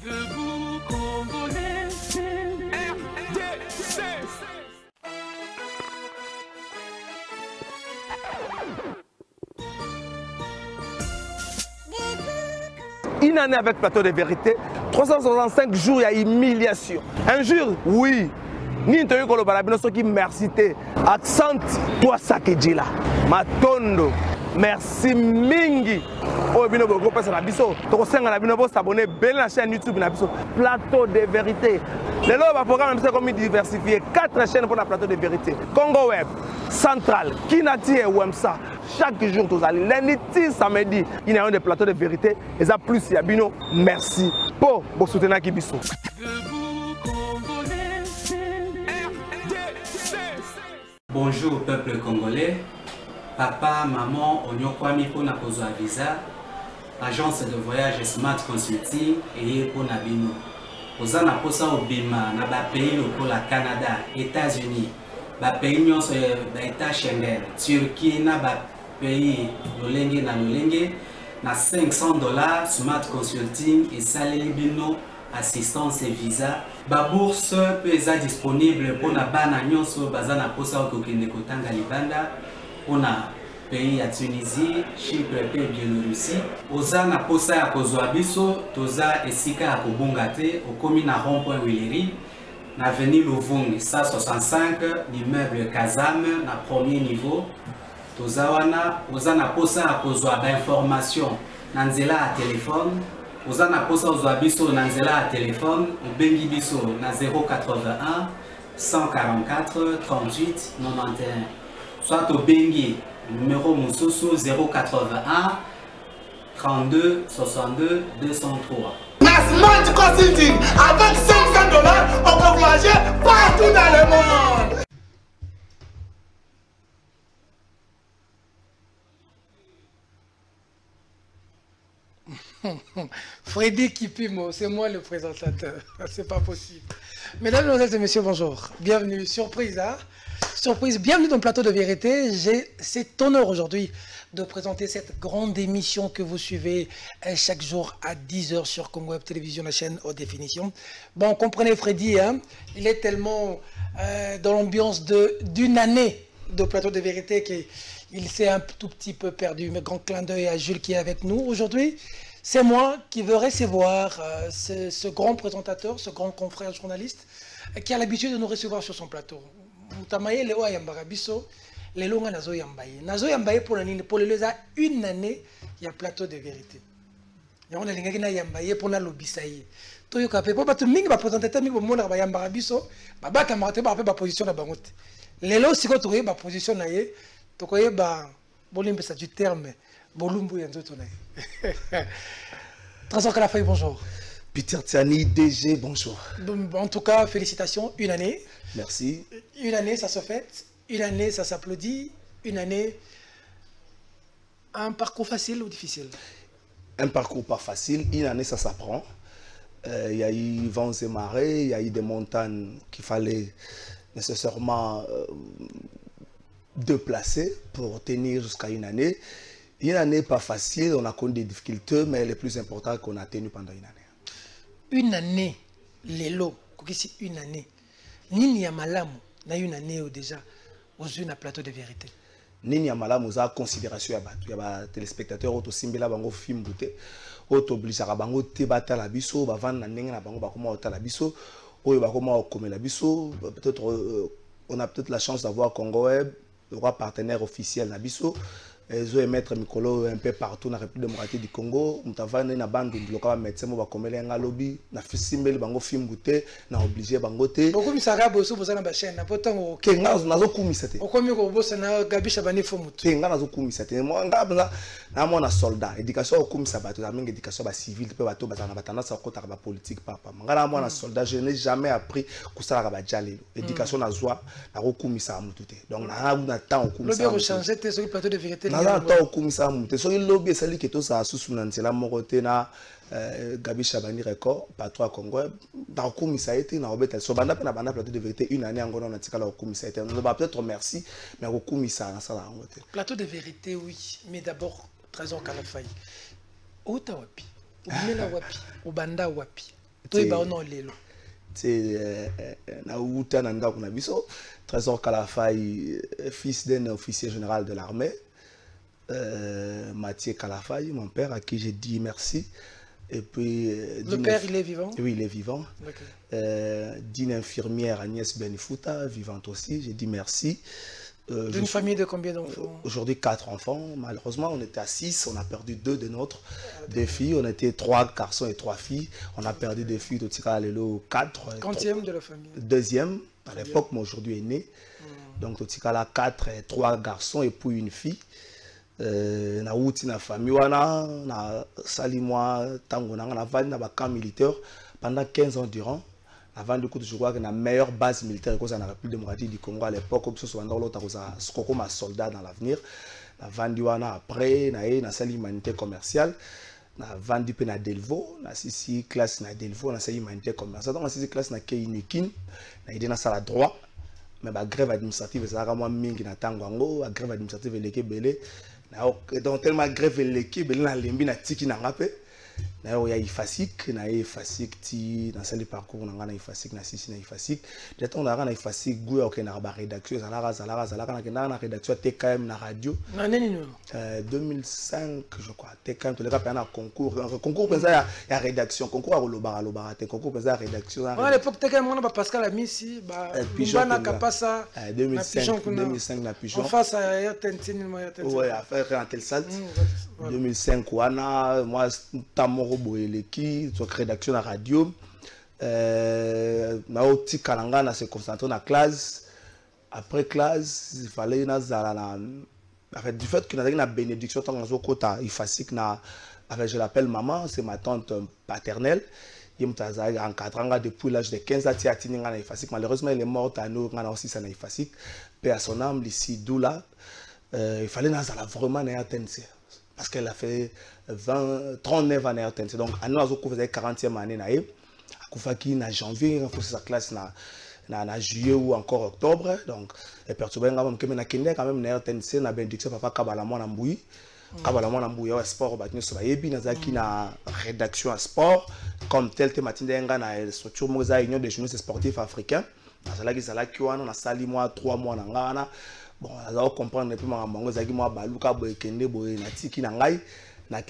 Debout Congolais, RDC. Une année avec Plateau de Vérité, 365 jours, il y a humiliation. Un jour, oui. Nintoyo kolo balabino soki merci te. Accent toi sakedjila. Matondo. Merci mingi. Oh bino bogo pesa na biso. Toko senga na bino bo s'abonner belle la chaîne YouTube na biso Plateau de Vérité. Les lots va programme c'est comme diversifié 4 chaînes pour la Plateau de Vérité. Congo Web, Central, Kinati et Wemsa. Chaque jour tous allez lundi samedi, il y a un des plateaux de vérité et ça plus il y a bino merci pour vous soutenir qui biso. Bonjour peuple congolais, papa, maman, onyokwami pour na kozwa visa, agence de voyage Smart Consulting et pour na bino. Oza na posa obima na ba pays lokola Canada, États-Unis, ba pays nyonso ba état Schengen, Turquie na ba pays lolenge na lolenge na $500 Smart Consulting et saleli bino assistance et visa. Ba bourse peut être disponible pour na bana nyonso baza na posa okokende kotanga libanda pour na pays ya Tunisie, Chypre et Biélorussie. Oza na posa ya kozwa biso toza esika ya kobonga te okomi na rond-point Willery na avenue Louvungi 165 l'immeuble Kazam na premier niveau. Toza wana oza na posa ya kozwa ba information na nzela ya téléphone. Oza na posa ozwa biso na nzela ya téléphone obengi biso na 081 144 38 91. Soit obengi numéro mususu 081 32 62 203. Smart Consulting, avec $500, on peut voyager partout dans le monde. Freddy Kipimo, c'est moi le présentateur. C'est pas possible. Mesdames, et messieurs, bonjour. Bienvenue. Surprise, hein? Surprise. Bienvenue dans le plateau de vérité. J'ai cet honneur aujourd'hui de présenter cette grande émission que vous suivez chaque jour à 10h sur Congo Web Télévision, la chaîne haute définition. Bon, comprenez Freddy, hein? Il est tellement dans l'ambiance d'une année de plateau de vérité qu'il s'est un tout petit peu perdu. Mais grand clin d'œil à Jules qui est avec nous aujourd'hui. C'est moi qui veux recevoir ce grand présentateur, ce grand confrère journaliste qui a l'habitude de nous recevoir sur son plateau. Mutamaye lewa yambara biso, lelonga nazo yambaye. Nazo yambaye pour une année, il y a plateau de vérité. Il y a une année yambaye pour na lobisaye. Toyo kape pour batu mingi ba présentateur mingi bomona ba yambara biso, ba bata marate ba ba position na bangote. Lelo siko toye ba position na ye, tokoye ba bolimbe sa du terme. Bolumbu yanzo tonaye. Trésor Kalafay, bonjour. Peter Tiani, DG, bonjour. En tout cas, félicitations, une année. Merci. Une année, ça se fête. Une année, ça s'applaudit. Une année, un parcours facile ou difficile? Un parcours pas facile. Une année, ça s'apprend. Il y a eu vents et marées, il y a eu des montagnes qu'il fallait nécessairement déplacer pour tenir jusqu'à une année. Une année pas facile, on a connu des difficultés, mais le plus important qu'on a tenu pendant une année. Une année, Lelo, une année. Nini ya malamu, na une année déjà, aux une plateau de vérité. Nini ya malamu, za considération ya ba téléspectateurs, auto simbela bango film bouté, auto obligera bango te bata la biso, ba vendre na ndenge na bango ba koma ota la biso, oyo ba koma okome la biso, peut-être on a peut-être la chance d'avoir Congo Web, le roi partenaire officiel na biso. Ils ont mettre Mikolo un peu partout dans la République démocratique du Congo. Nous avons une bande de local médecins qui comme les lobby, na fisimbel bango film bouté, na obligé bangote. Beaucoup de ça bosso bossa na chaîne, na pourtant au Kenga nazo kumisate. Au komi ko bossa na Gabi Chabani fomutu. Kenga nazo kumisate. Moi ngaba na mona soldat, éducation au kumisa bato, na mingi éducation ba civil pe bato bazana batana sa kota ba politique papa. Ngala mona soldat, je n'ai jamais appris kusala ba jalelo. Éducation na zwa na ko kumisa mutu te. Donc na temps au kumisa. Le bureau changer te sur le plateau de vérité. Na temps au kumisa mutu. So il lobby sali que to sa susu na nzela moko te na Gabi Chabani record patron Congo dans commissaire été na obeta so banda na banda plateau de vérité une année encore na tikala commissaire été on va peut-être merci mais au commissaire na sala ngote plateau de vérité oui mais d'abord Trésor Kalafai ota wapi ubimela wapi ubanda wapi to iba ono lelo c'est na uta na ndako na biso Trésor Kalafai fils d'un officier général de l'armée Mathieu Kalafai mon père à qui j'ai dit merci. Et puis, le père, il est vivant? Oui, il est vivant. D'une infirmière, Agnès Benifouta, vivante aussi. J'ai dit merci. D'une famille de combien d'enfants? Aujourd'hui, 4 enfants. Malheureusement, on était à 6. On a perdu 2 de nôtres. Des filles. On était 3 garçons et 3 filles. On a perdu des filles. Totikala 4. Quantième de la famille? Deuxième. À l'époque, moi aujourd'hui est né. Donc, Totikala 4 et 3 garçons et puis une fille. Na outi na famille wana na sali moi tango na vandi na ba camp militaire pendant 15 ans durant avant de coup je crois que la meilleure base militaire que ça na République démocratique du Congo à l'époque comme ce soit dans l'autre ça skoko ma soldat dans l'avenir na vandi wana après na sali humanité commerciale na vandi pe na Delvaux na sisi classe na Delvaux na sali humanité commerciale donc na sisi classe na Keinikin na idée na sala droit mais ba grève administrative ça ra moi mingi na tango ngo ba grève administrative eleke belé donc tellement grève l'équipe na lembi na tiki na ngape na yo ya ifasik na ifasik ti na sali parcours na ifasik na sisi na ifasik j'attends na ifasik goût ok na ba rédaction zalaka na rédaction TKM na radio na nini 2005 je crois TKM to le cap na concours pensa ya rédaction concours à loba te concours pensa rédaction à l'époque TKM on a Pascal Amisi ba na kapasa 2005 na pigeon en face à Airtentine ouais affaire en tel salte 2005 wana moi tamoro boeleki sur rédaction à radio na oti kalanga na se concentrer na classe après classe il fallait na zala na en fait du fait que na une bénédiction tant que kota ifasik na avec je l'appelle maman c'est ma tante paternelle il m'a encadrant depuis l'âge de 15 ans tiatinga na ifasik malheureusement elle est morte à nous na aussi ça na ifasik paix à son âme ici doula il fallait na zala vraiment na RTNC parce qu'elle a fait 39 ans à RTNC. Donc, à nous, on faisait 40e année. On a fait janvier, on a fait sa classe en juillet ou encore octobre. Donc, elle perturbait quand même na RTNC, on a bénédiction papa Kabalamon Amboui. Kabalamon Amboui, sport, na rédaction à sport. Comme tel thématique, on a une structure de l'Union des journalistes sportifs africains. On a sali moi 3 mois en Ghana. Bon, on comprend un peu moi baluka boekende boe na tiki na ngai na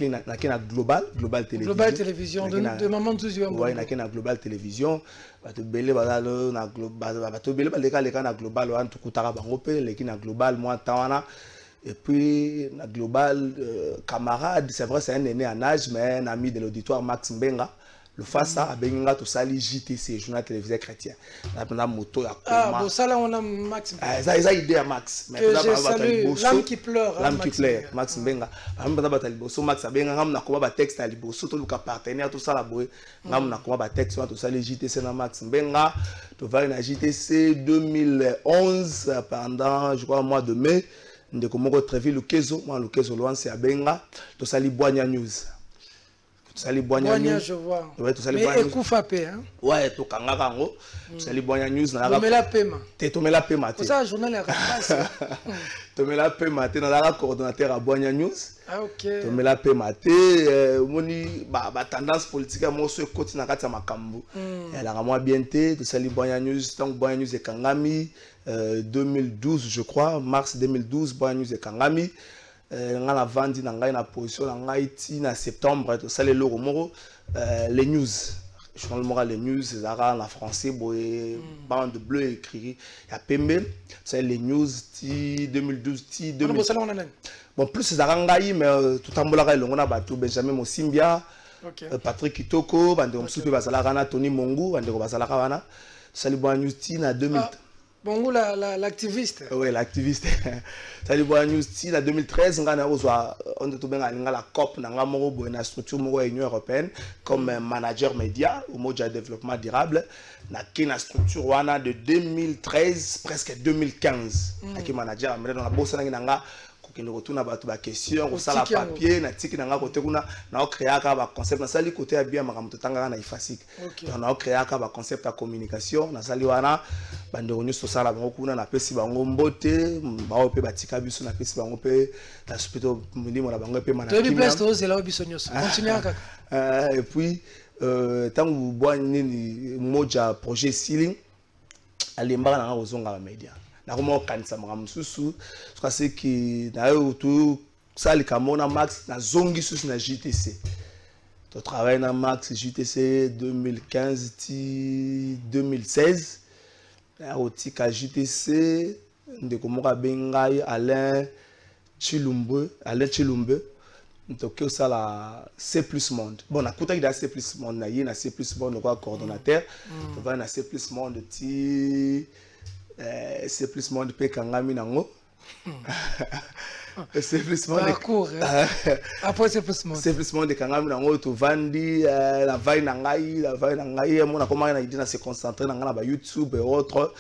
global télévision de maman Zuzu ouais na global télévision bato belé bazalo na global bato belé baleka na global wan tukutaka bango pe leki na global moi tawana et puis na global camarade c'est vrai c'est un aîné en âge mais un ami de l'auditoire Max Mbenga le face à Benga to sali JTC journal télévisé chrétien na moto ya ah bon ça là on a Max ça idée à Max mais l'âme qui pleure Max Benga amba batali boso Max abenga ngam na koba ba texte ali boso to luka partenaire to sala boy ngam na koba ba texte to sali JTC na Max Benga to va na JTC 2011 pendant je crois mois de mai ndeko moko Tréville Lukezo moi Lukezo loanse abenga to sali Boigna News. Sali Boigna je vois. Ouais, tu sali Boigna. Mais Ekoufa pe hein. Ouais, to kangaka ngo. Sali Boigna News na la. Tomela pema. Te tomela pema te. Ça journal la rapace. Tomela pema te na la coordonnateur à Boigna News. Ah OK. Tomela pema te moni ba tendance politique mo so koti na kati ya makambu. Elle a moi bien te sali Boigna News tant Boigna News e kangami 2012 je crois, mars 2012 Boigna News e kangami. On a vendu dans la position en Haïti en septembre tout ça les logos moro les news je prends le moral les news c'est en français boy bande bleu écrit il y a Pembe c'est les news ti 2012 ti 2000 bon plus c'est Arangaï mais tout en bola on a battu Benjamin Mosimbia Patrick Kitoko bande on soupe bazala Tony Mongu bande ko bazala kana c'est les bonnes news ti na 2000 Bongo l'activiste. Oui, l'activiste. Ça dit Boigna News en 2013 on a la COP na ngamo na structure mo Union européenne comme manager média au mot de développement durable na kina structure wana de 2013 presque 2015 na ki manager mais on a bossa nga kokende kotuna bato ba question kosala papier na tiki nanga kote kuna na créer ka ba concept na sali côté ya bien makamto tanga na ifasik na créer ka ba concept ya communication na sali wana bande onyo sala bango kuna na pesi bango mbote ba pe batika biso na pesi bango pe la spito ndimo na bango pe manaki to bi place to zela biso nyos continue kaka et puis tangu bwa nini moja projet ceiling alemba na ozonga ba media na comment kanisa makambo susu parce que c'est qui na tout ça les kamona max na zongi susu na JTC to travaille na max JTC 2015 2016 na otika JTC ndeko moka bengai Alain Chilumbe donc ça la C+ monde bon na kuta ida C+ monde na yé na C+ monde quoi coordonnateur on va na C+ monde ti C+ monde pe kangami nango C+ monde parcours après C+ monde kangami nango to vandi la vai na ngai mon na comment na idina se concentrer na ba YouTube et autres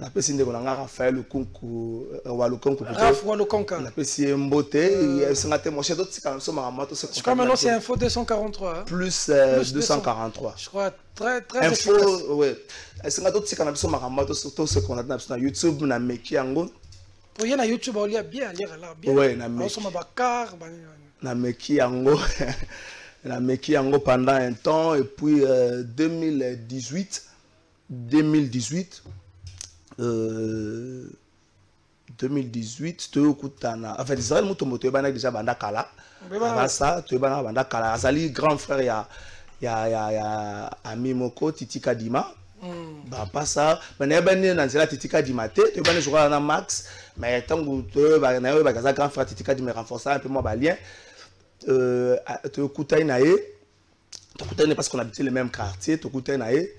na pesi ndeko na nga Raphaël Kunku Walukonku na pesi mbote singate mon chef d'autres quand so mamato se je crois maintenant c'est info 243 plus 243 je crois très info ouais singate d'autres quand so mamato surtout ce qu'on a na YouTube na meki yango pour y na YouTube on lia bien lire là bien ouais na meki so mabakar na meki yango na meki yango pendant un temps et puis 2018 to kutana en fait Israël mutomboto bana déjà banda kala avant ça to bana banda kala azali grand frère ya ami moko Titika Dima ba pas ça bana bana na nzela Titika Dima te to bana jouer na max mais tangu to bana yo ba grand frère Titika Dima renforcer un peu moi ba lien to kutai na ye to kutai parce qu'on habitait le même quartier to kutai na ye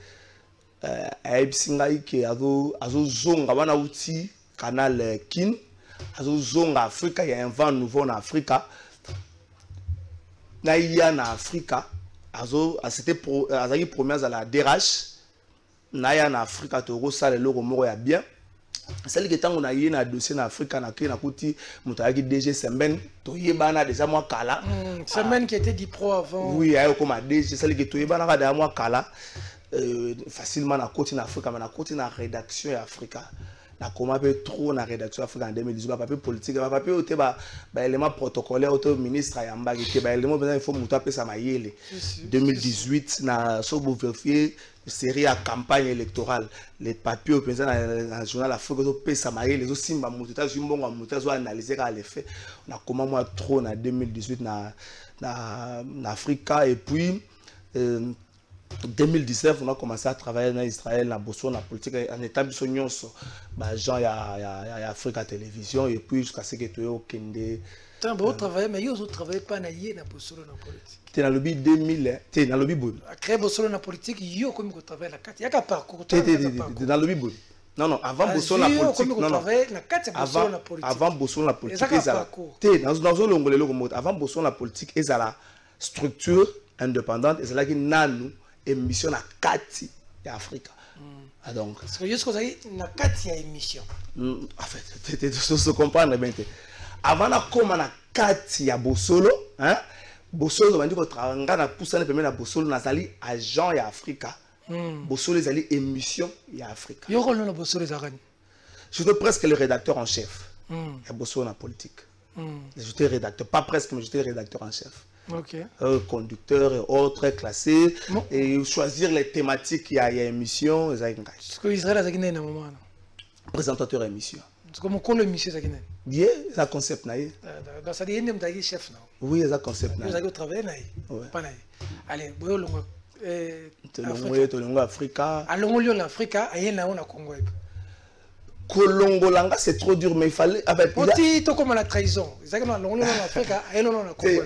aibsingai azo zonga wana uti canal kin azo zonga Afrika ya un vent nouveau en Afrika na iya na Afrika azo c'était azaki première à la DRH na ya na Afrika to ko sala loko moko ya bien celle qui tango na yé na dossier na Afrika na ki na kuti mutaki DG Semben to yebana déjà moi kala Semben qui était dit pro avant oui ayo comme DG celle qui to yebana ka da moi kala facilement na côté en Afrique mais na côté na rédaction ya Africa na comment peut trop na rédaction Africa en 2018 papier politique papier ote ba élément protocolaire auto ministre ya mbagi ke ba élément besoin il faut muto apesa mayele 2018 na so bo vérifier série à campagne électorale les papiers au président dans journal Afrique auto pesa mayele zo simba muto ta zimbongo muto zo analyser ka les faits on a comment moi trop na 2018 na Africa et puis 2019 on a commencé à travailler dans Israël na bosso na politique en état biso nyonso ba gens ya Africa Télévision et puis jusqu'à ce que tu au kende tant bon travailler mais yo travailler pas na yé na bosso na politique t'es dans le lobby 2000 t'es dans le lobby bon créer bosso na politique yo comme ko travailler la carte ya ka parcours t'es dans le lobby bon non avant bosso na politique non avant bosso na politique ezala t'es dans un longolelo comme avant bosso na politique ezala structure indépendante ezala ki nanu émission na kati ya Afrika donc parce que jusqu'au zali na kati ya émission en fait tu se comprendre bien avant na koma na kati ya Bosolo hein Bosolo bandi ko tranga na poussana pemé na Bosolo na zali agent ya Afrika Bosolo zali émission ya Afrika yo rôle na Bosolo zagani j'étais presque le rédacteur en chef ya Bosolo na politique j'étais rédacteur pas presque mais j'étais rédacteur en chef. Okay. Conducteur et autres classés et choisir les thématiques il y a émission parce que Israël a gagné un moment présentateur émission parce que mon collègue émission a gagné bien ça concept naïe dans ça dit même d'ailleurs chef non oui ça concept naïe vous avez travaillé naïe pas naïe allez boyo longo Africa allons l'Africa ayen na on a Congo Kolongolanga c'est trop dur mais il fallait avec petit to comme la trahison exactement longo en Afrique et non en Congo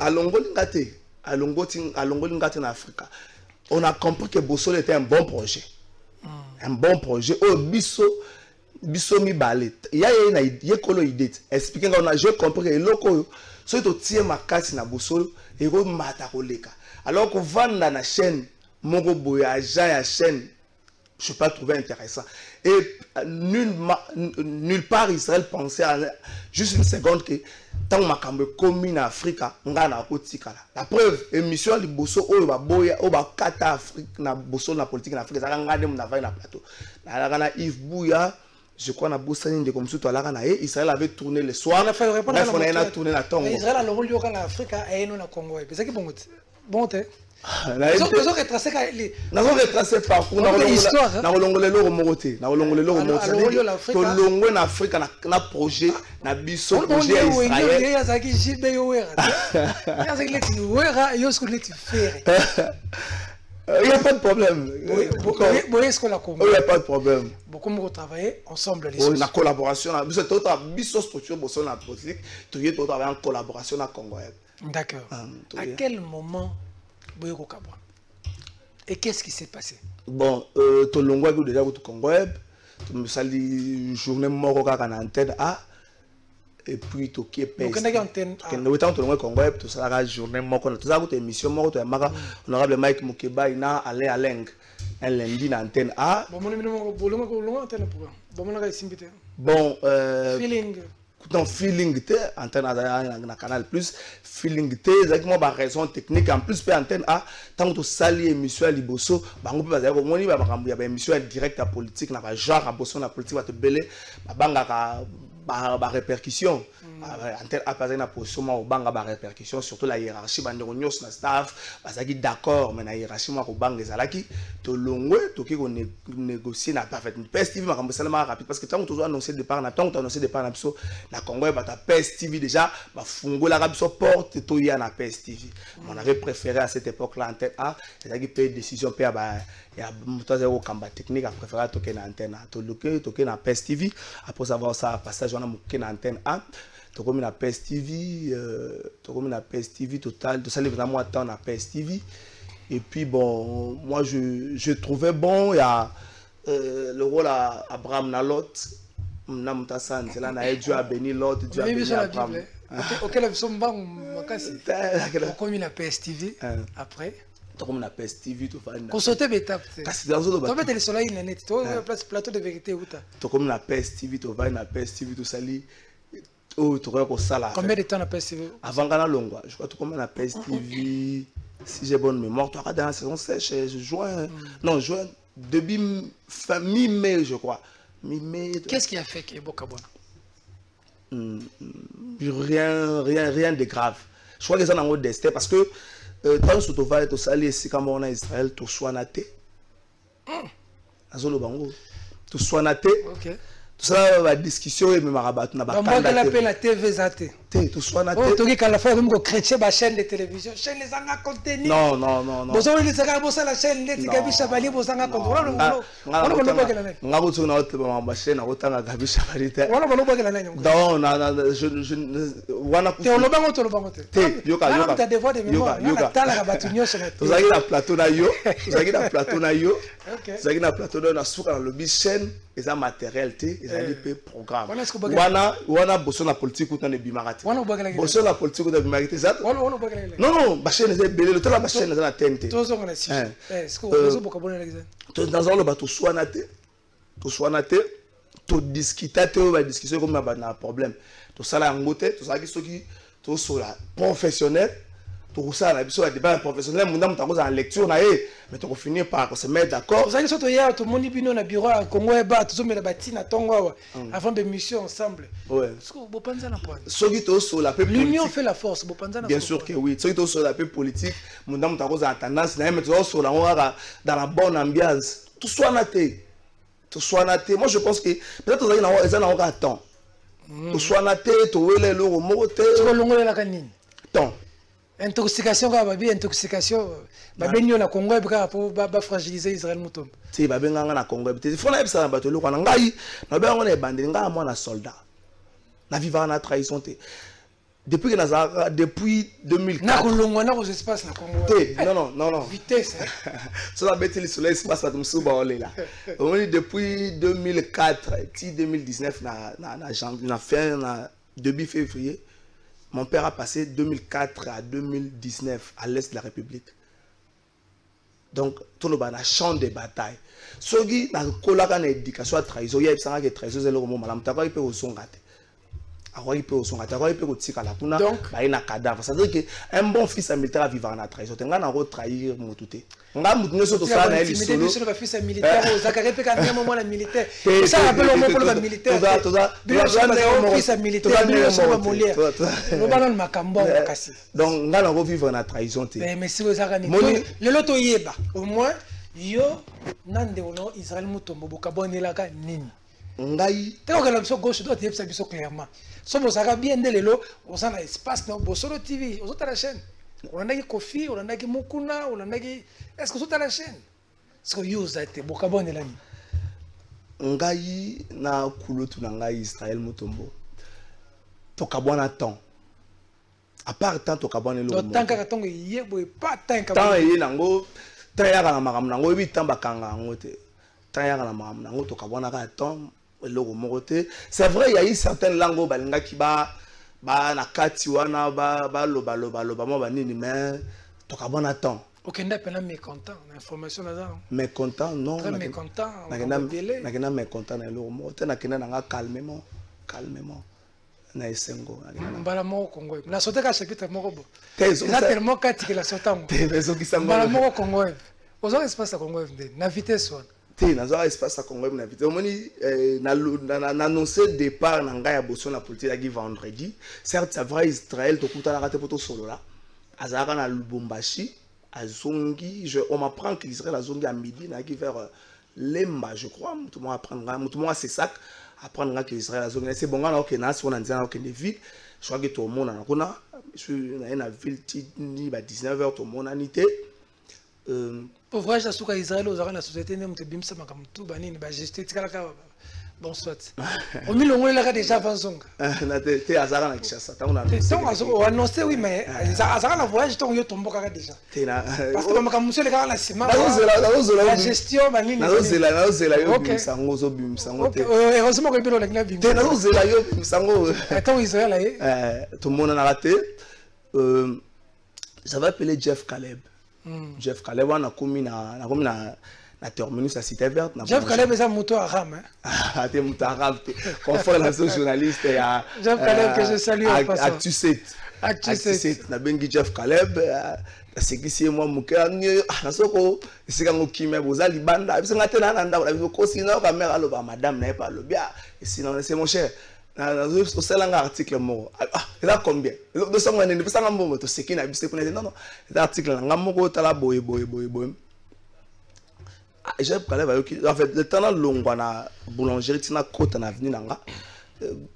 alongolingate en Afrique on a compris que Bosolo était un bon projet oh biso mi balet ya na yekolo idée expliquer qu'on a j'ai compris que loko so to tie makasi na Bosolo et ko mata koleka alors que vanda na chaîne moko boya agent ya chaîne je ne peux pas trouver intéressant. Et nulle part Israël pensait à juste une seconde que tant makambo komi na Afrika ngana kotikala la preuve émission liboso oyo ba boya o ba kata Afrique na boso na politique na Afrique ça ngade mu na vai na plateau na Yves Bouya je crois na Bosani de comme ça la kana Israël avait tourné le soir on a tourné la tongo Israël a le rôle en Afrique et non na Congo et c'est qui bon te Ils ont retracé parcours na olongole loro mokote na olongole loro mokote to longwe na Afrique na projet na biso projet Israël ya zaki jibe yo wera ya zaki leti wera yo ce que leti faire il y a pas de problème est-ce qu'on la Congo il y a pas de problème beaucoup de travailler ensemble les la collaboration biso to biso structure boso na politique to y to travailler en collaboration na Congo. D'accord. À quel moment et qu'est-ce qui s'est passé? Bon, tout le monde déjà au Congo, tout me sali journée mort à antenne A et puis tout qui est payé. Donc on a antenne A. Quand tout le monde Congo, tout ça la journée mort quand tout ça toute émission mort tout mara honorable Mike Mukeba ina aller à Leng un lundi na antenne A. Bon feeling dans feeling té antenne na canal plus feeling té exactement ba raison technique en plus pe antenne A tant que sali émission liboso bango pe bazali ko moni ba makambo ya ba émission direct à politique na ba genre à boson na politique ba te belé ba banga ka ba répercussion antenne A pas na position ma banga ba répercussion surtout la hiérarchie bandeko nyos na staff bazaki d'accord mais na hiérarchie ma ko banga ezalaki to longwe to ki ko négocier na parfait PSTV makambo salama rapide parce que tant que tu annoncer départ na tant que tu annoncer départ na biso na Congo ba ta PSTV déjà ba fungola ka biso porte to ya na PSTV on avait préféré à cette époque là antenne A ezaki pe décision pe ba ya muto zero kamba technique a préféré to ke na antenne to ke na PSTV après savoir ça passage on a muke na antenne A to comme na PSTV total de ça vraiment attend na PSTV et puis bon moi je trouvais bon il y a le rôle à Abraham Nalot na mutasan c'est là na Dieu a béni l'autre Dieu a béni Abraham OK la vision ba makasi comme na PSTV après to comme na PSTV to fa ko sauter étape kasi dans autres to mettre le soleil na net to place plateau de vérité uta to comme na PSTV to va na PSTV to sali oh tu crois que ça là combien de temps na PSTV avant kana longwa je crois tout comme na PSTV si j'ai bonne mémoire tu as dans la saison sèche juin non juin début fin mi-mai je crois mi-mai qu'est-ce qui a fait que Bokabona rien de grave je crois que ça dans le destin parce que tant que tu vas être salé ici quand on a Israël tu sois naté azolo bango tu sois naté OK ça va discussion et me marabat na ba kanda on appelle la TV zate tu sois naté oh toki kala fois même chrétien ba chaîne de télévision chaîne les anga contenu non bozo les saka bosa la chaîne net kabisha bali bosanga contenu ngabo tsona otle ba chaîne na otanga kabisha bali te wala ba lobakela nani non je wana te lobango te yoka ta devoir de mémoire na tala ka batunyo sur net tozaki na plateau na yo tozaki na plateau na suka na lobby chaîne eza matériel te ezali pe programme wana boso na politique ou tane bimarati boso na politique ou tane bimarati ça non ba chaîne eza belé to la ba chaîne eza na TNT tozo ngana si est-ce que vous boka bona l'exemple to dans le bateau soit naté to discuter te ba discussion comme na problème to sala ngote to saki soki to sola professionnel tout ça la biso débat professionnel mon dame en lecture na mais tu finir par se mettre d'accord vous allez surtout hier tout monde bino na bureau à Congo et ba tout me la batina tongo avant de mission ensemble ouais est-ce que vous pensez na point soki to so la peu l'union fait la force vous pensez na bien sûr que oui soki to so la peu politique mon dame en tendance na mais tu so la dans la bonne ambiance tout soit naté moi je pense que peut-être ça na encore temps tout soit naté to wele lo moté to longola la kanini temps intoxication ka babi intoxication babenyo na Congo ebika po ba fragiliser Israël mutombe ti babenganga na Congo ebite fona ebisa na bato lokana ngai na benga na bandeli nga moi na soldat na vivant na trahison te depuis 2004 na kolongwa na ko espace na Congo non vitesse ça va mettre le soleil espace bato musuba olela on dit depuis 2004 ti 2019 na fin na début février. Mon père a passé 2004 à 2019 à l'est de la République. Donc, tout le monde a champ de bataille. Ceux qui ont une éducation à trahison, il y a des trahison, c'est le moment. Il peut akoki pe osonga ta akoki pe kotika la kuna Donc, ba ina cadavre ça veut dire que un bon fils à militaire vivre en trahison te ngana ko trahir mutu te nga mutu nyoso to sala na eli solo sur le fils militaire aux Zakare pe quand moment la militaire ça rappelle au moment pour le militaire fils militaire bien sur Molière no banon makambo makasi donc ngana ko vivre en trahison te mais si vous avez le loto yeba au moins yo nande ono Israël mutombo bokabonelaka nini ngai te ko la biso gauche doit yebisa biso clairement so bozaka bien de lelo osana espace na bosolo TV osota la chaîne olandaki Kofi olandaki Mukuna olandaki est-ce que osota la chaîne est-ce que yo zate bokabonela nini ngai na kulotu na ngai Israël mutombo to kabwana temps à part tant to kabwana lo tant ka tongo yebo pas tant ka tant yi nango tant ya kana makambo nango ebi tant bakanga ngo te tant ya kana makambo nango to kabwana ka temps eloko moko te c'est vrai il y a eu certaines langues balingaki ba na kati wana ba loba mo banini mais to kabwana temps OK nda pena mécontent information là mécontent non très mécontent na mécontent na eloko moko te na kena na calmement na esengo mbala moko Congo na sauté ka chapitre moko bo na tellement kati que la sautango mbala moko Congo ozo espace Congo na vitesse wana te nazo espace Congo na vitesse omoni na annoncé départ na ngai ya boso na politique la vendredi certes c'est vrai Israël to kuta la rate poto solo là azaka na Lubumbashi azongi on m'apprend que Israël azongi à midi na qui vers Lemba je crois tout le monde apprendra tout le monde c'est sac apprendre que Israël azongi c'est bon ngana OK na so na nzana OK ne ville je crois que tout le monde na kuna je na ville ni ba 19h tout le monde anité pour vrai je suis à Israël aux arènes la société ne me bimsa makamtu banini ba gestion tikala ka bon soit au milieu on l'a déjà avanzonga na te azara na Kinshasa tant on a annoncé oui mais azara na voyage tant yo tombo kaka déjà parce que makamuso le kaka na sima la gestion banini na zela yo bimsango zo bimsango te heureusement que bilo la kina bimsa te na zela yo bimsango tant Israël tout le monde a raté ça va appeler Jeff Caleb Jeff Caleb on a commis na terminus à Cité Verte. Jeff Caleb est un moto arabe. Ah, t'es moto arabe. Confort la journaliste. Jeff Caleb que je salue en passant. Actu 7. Na bengi Jeff Caleb. C'est qui c'est moi muke. Na soko. C'est quand on kime boza libanda. Parce que na tena nanda. On a ko sina caméra lo ba madame na pas lo bien. Et sinon c'est mon cher. Na zo selanga article mo. Ah, il a combien? 200 ngane ni pesanga mbo to seki na bise kuna. Non non. Cet article ngamo tala boy. Jeff Caleb en fait le temps long na boulangerie tina côte na avenue nanga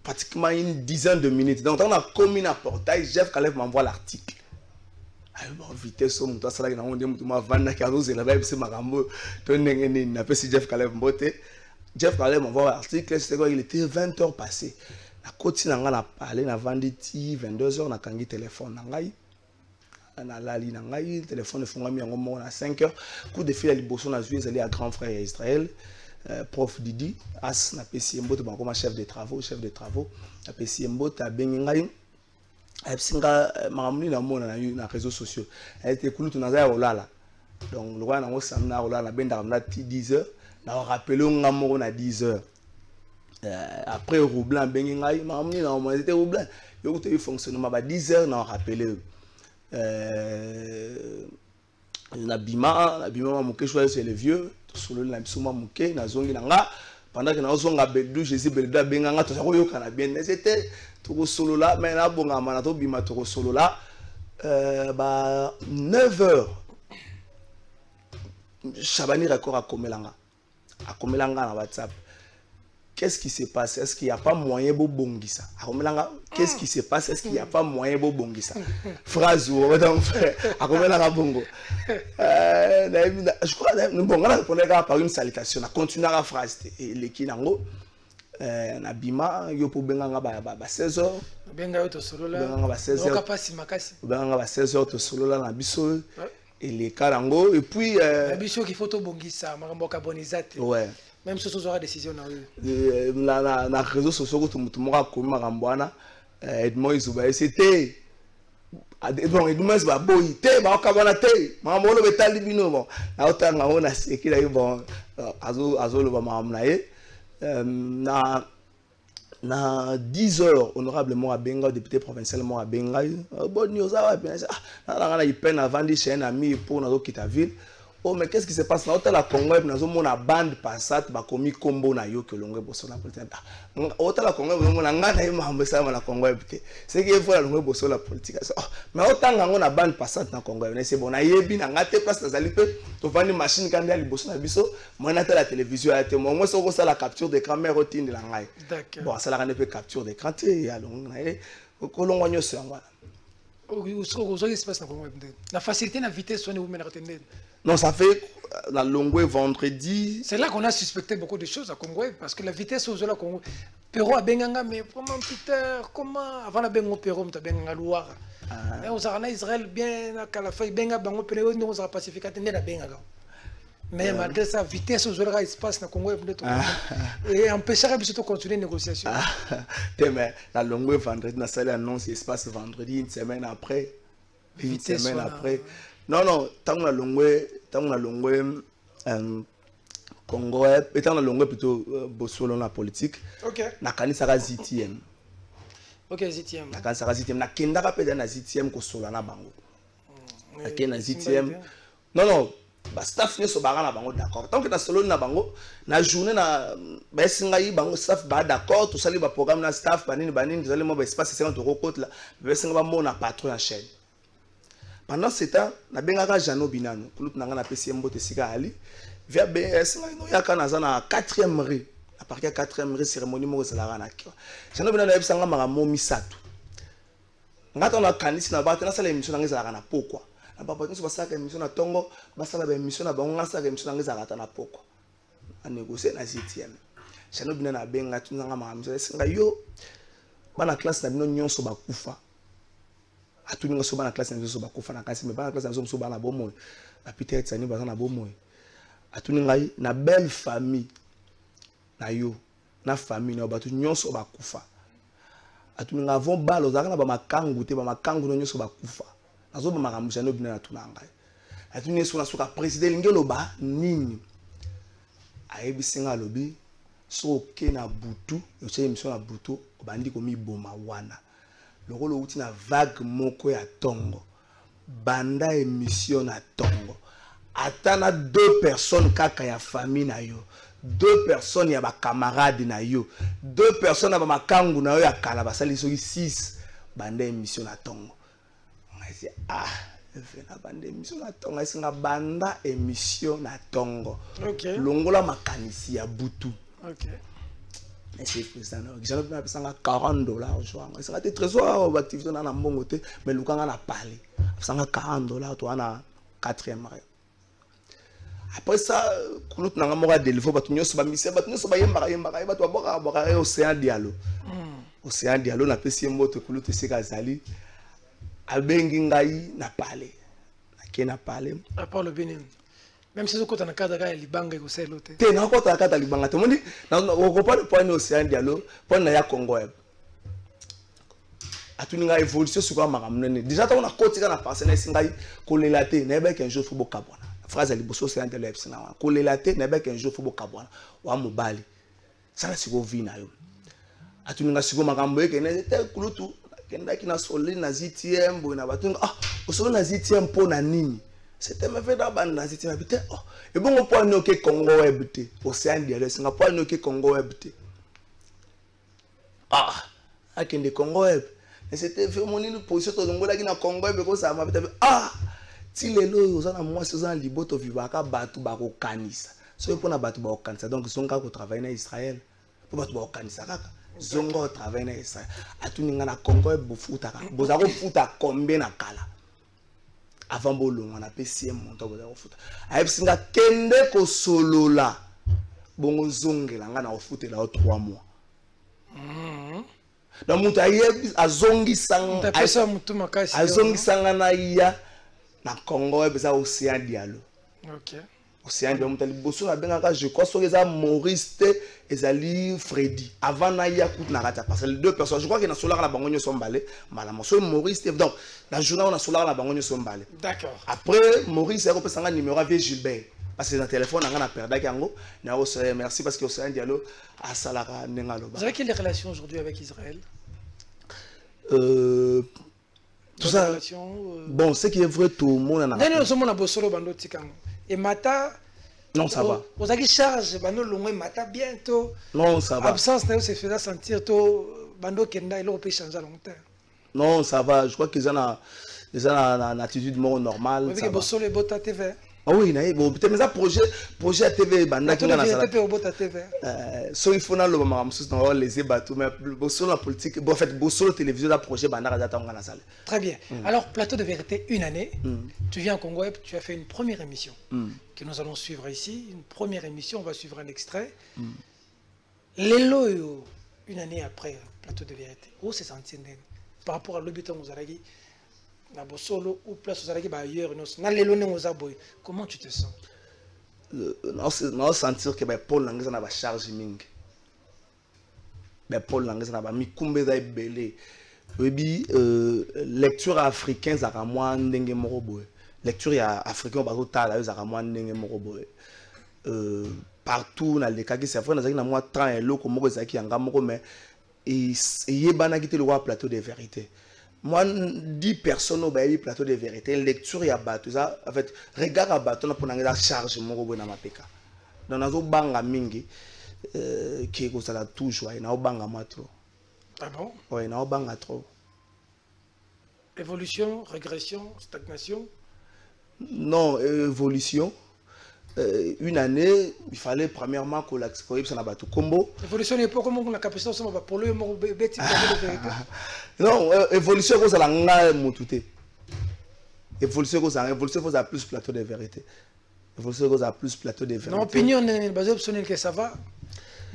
pratiquement une dizaine de minutes donc on a commis un portail Jeff Caleb m'envoie l'article bon vitesse on doit ça là on dit moi vendre ka rose la vibe c'est makambo to ndenge ni na pesi Jeff Caleb mbote Jeff Caleb m'envoie l'article c'est quoi il était 20h passé na côte nanga na parler na venditi 22h na kangi téléphone nangai na lali na ngai téléphone efungami yango moko na 5h coup de fil à liboso na zwi ezali à grand frère ya Israël prof Didi as na pesi mbote bakoma chef de travaux na pesi mbote abengi ngai ayebsinga makamuni na mona na réseaux sociaux ayete kulutu naza ya kolala donc lokwa nango samedi na kolala bendaka mna ti 10h na rappelé nga moko na 10h après Roublan bengi ngai makamuni na mona était Roublan yo te fonctionnement ba 10h na rappelé na bima muke choisi c'est le vieux solo na bisoma muke na zongi nanga pendant que na zonga bedu Jésus bedu benga nga to sa koyoka na bien c'était to solo là mais na bonga mana to bima to solo là ba 9h Chabani record a komelanga na WhatsApp. Qu'est-ce qui se passe? Est-ce qu'il n'y a pas moyen de bongisa? Qu'est-ce qui se passe? Est-ce qu'il n'y a pas moyen de bongisa? Phrase ou donc bongo. Je crois bon, on a répondu par une salutation. On continue la phrase. Et les kinango na bima yo po benga ba 16h. Benga yo to solo là. Benga ba 16h. Oka pasi makasi. Benga ba 16h to solo là na biso. Et les karango et puis la biso qui faut to bongisa makambo ka bonizate. Ouais. Même si tu auras décision na na réseaux sociaux que tout monde a commis marambwana Edmond Izuba c'était bon Edmond Izuba boy te ba kabana te makambo lo betali bino bon na otanga ona sekila yo bon azo lo ba mamna na na 10 heures honorablement à Benga député provincialement à Benga bon news ah na il peine avant de chez un ami pour na quitter ville. Oh mais qu'est-ce qui se passe na la Congo na zo mona bande passat ba komi combo na yo que longwe boso na politique autant la Congo mona ngana y mambo ça na Congo peut c'est qu'il faut la longwe boso la politique mais autant ngana na bande passat na Congo c'est bon na yebi na ngate place na zali pe to vandi machine quand ya liboso na biso moi na la télévision à témoin moi so ça la capture d'écran mais rotine la ngai bon ça la rende pe capture d'écran té ya longo na ko longo nyo ça ngana la facilité na vitesse on est où maintenant. Non, ça fait la Longwe vendredi. C'est là qu'on a suspecté beaucoup de choses à Congo parce que la vitesse aux la Congo. Pero a Benganga, mais comment Peter, comment avant la Bengo Pero, tu as Benganga Loire. Mais on s'en a Israël bien à la fin, Benga Bango Pero, nous on a pacifié, tu n'es Benga. Mais malgré ça, vitesse aux la espace na Congo et empêcher à de continuer les négociations. Mais la Longwe vendredi, na salle annonce espace vendredi, une semaine après. Une semaine après. Non, non, tant que la longue Congo, étant la longue plutôt Bossolo la politique. Ok. Na kanisaka ZTM. Ok, ZTM. Na kanisaka ZTM. Na kenda kapeda na ZTM ko solo na bango. Na kenda ZTM. Non, non. Ba staff ne so bara na bango d'accord. Tant que na solo na bango, na journée na ba singa yi bango staff ba d'accord, tout ça li ba programme na staff banini vous allez mo ba espace 50 € côte là. Ba singa ba mo na patron en chaîne. Pendant ce temps, na bengaka Jano Binano, kulut nanga na PCM bote sika ali, via BS no yaka na zana 4e rue, à partir 4e rue cérémonie mo zalara na kyo. Jano Binano yebisanga maramo misatu. Ngata na kanisi na bata na sala émission na ngezala na pokwa. Na papa nso basaka émission na tongo, basala ba émission na bango ngasa émission na ngezala na pokwa. A négocier na ZTM. Jano Binano benga tunanga maramo singa yo bana classe na bino nyonso bakufa. A tout le monde dans la classe de so bakufa na kasi mais pas la classe de so bana bomoy a Peter Tsani bazana bomoy a tout ngai na belle famille na yo na famille na batu nyonso bakufa a tout ngai avons balo zaka ba makangu te ba makangu nyonso bakufa nazo ba makambusa no bina na tunanga a tout ngai so na soka président ngelo ba nini a ebisinga lobi so ke na butu yo che émission na butu obandi ko mi boma wana. Le rôle où tu as vague moko ya tongo, banda émission na tongo. Atana 2 personnes kaka ya famille na yo, 2 personnes ya ba camarade na yo, 2 personnes ya ba makangu na yo ya kala basali soki 6 banda émission na tongo. On dit vena banda émission na tongo, esinga banda émission na tongo. OK. Longola makanisi ya butu. OK. C'est président j'en ai payé $40 jour ça a été trésor activité dans la mongoté mais le quand on a parlé ça $40 toi na 4e rue après ça kulut na ngamo délivrer batu nyoso ba mission batu nyoso ba yemba batu boka Océan Diallo Océan Diallo na pesi moto kulut sika zali abengi ngai na parler na parler à part le Bénin. Même si vous avez un cadre de Libanga, vous avez l'autre. Tu as un cadre de Libanga. Tu as un point de Océan Diallo, point de Congo. Tu as une évolution sur le Maramne. Déjà, tu as un côté qui a passé dans le Kolelate, n'est-ce qu'un jour, il faut que la phrase est libre, c'est un tel Kolelate, n'est-ce qu'un jour, il faut que ou à Mobali. Ça, c'est ce que vous avez. Tu as un peu de Maramne, qui est tel que tout. Qui a solé na ZTM, au sol na ZTM pour Nani. C'était ma fait d'abord na ZTM habité. Et bon on peut nous que Congo habité. Océan Diallo, c'est pas nous que Congo habité. À Kende Congo hab. Et c'était vraiment une position de Angola qui na Congo hab parce que ça m'a ti lelo ozana mwasi ozana liboto vivaka batu bako kanisa. So pour na batu bako kanisa donc zonga ko travailler na Israël. Pour batu bako kanisa kaka. Zongo travailler na Israël. Atuninga na Congo hab bofuta ka. Bozako futa combien na kala. Avant bolongo on a PCM monto boza kofuta ayebsinga kende ko solola bongo zongela nga na ofutela 3 mois na mutu ayebi azongisanga pesa mutu makasi azongisanga na iya na Congo ebeza Océan Diallo. OK. Océan Diallo mutali boso na bengaka je crois so eza Maurice ezali Freddy avant na iya kut na rata parce que les 2 personnes je crois que na solar na bango nyoso mbale malama so Maurice donc la journée on a solar na bango nyoso mbale. D'accord. Après Maurice a repensé un numéro avec Gilbert parce que dans téléphone on a perdu yango na Océan merci parce que Océan Diallo a salara nengalo. Vous avez quelle relation aujourd'hui avec Israël? Tout ça bon ce qui est vrai tout le monde a non seulement na bosolo bando tikango et mata non ça va vous avez charge bando longo mata bientôt non ça va absence na se fait sentir to bando kenda il peut changer longtemps non ça va je crois qu'ils ont une attitude more normale ça va bosolo et bota TV. Ah oui, bon, peut-être mais ça projet à TV banda qui na sala. So il faut na lo mama mususu na les bateaux mais bosolo la politique bon en fait bosolo télévision da projet banda ka data na sala. Très bien. Alors plateau de vérité une année, tu viens au Congo Web, tu as fait une première émission que nous allons suivre ici, une première émission, on va suivre un extrait. Lelo une année après plateau de vérité. Où c'est senti par rapport à l'obétant aux Aragis? Solo ou place aux ailleurs comment tu te sens? Non sentir que Paul Langues na ba charge ming. Paul Langues na ba mi kumbe za belé. Lecture africaine za moi ndenge moko boy. Lecture ya africain ba tala za moi ndenge moko boy. Partout na les kaki c'est vrai na moi temps et loko moko za ki yanga moko mais et yebana kité le roi plateau de vérité. Moi, 10 personnes au plateau de vérité, lecture et abattu, ça, en fait, regard abattu, pour la charge, mon robot dans ma péka. Dans la zone banga mingi, qui est comme ça toujours, il y a un banga trop. Ah bon? Oui, il y a un banga trop. Évolution, régression, stagnation? Non, évolution. Une année, il fallait premièrement que l'exploit ça n'a pas tout combo. Évolution n'est pas comme on a capacité de pour le non, évolution c'est la nga motute. Évolution c'est plus plateau de vérité. Évolution c'est plus plateau de vérité. Non, opinion n'est basée sur que ça va.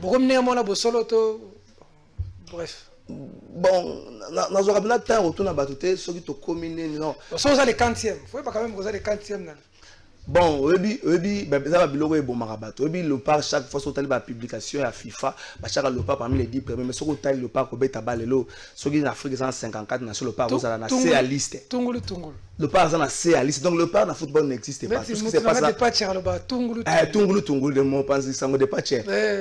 Beaucoup de gens ont solo bref. Bon, dans un rabinat temps retourne à batute, ceux qui te communent non. Ça vous les 40e. Faut pas quand même vous avez les 40e. Bon, ça va bilogo et bon marabato. Le par chaque fois sur la publication à FIFA, chaque le par parmi les 10 premiers, mais sur le par au beta balelo, sur en Afrique 154 nations le par vous avez C à liste. Le par en C à liste. Donc le par dans football n'existe pas. Tout ce qui se passe là. Tungulu de mon pensée ça me dépasse.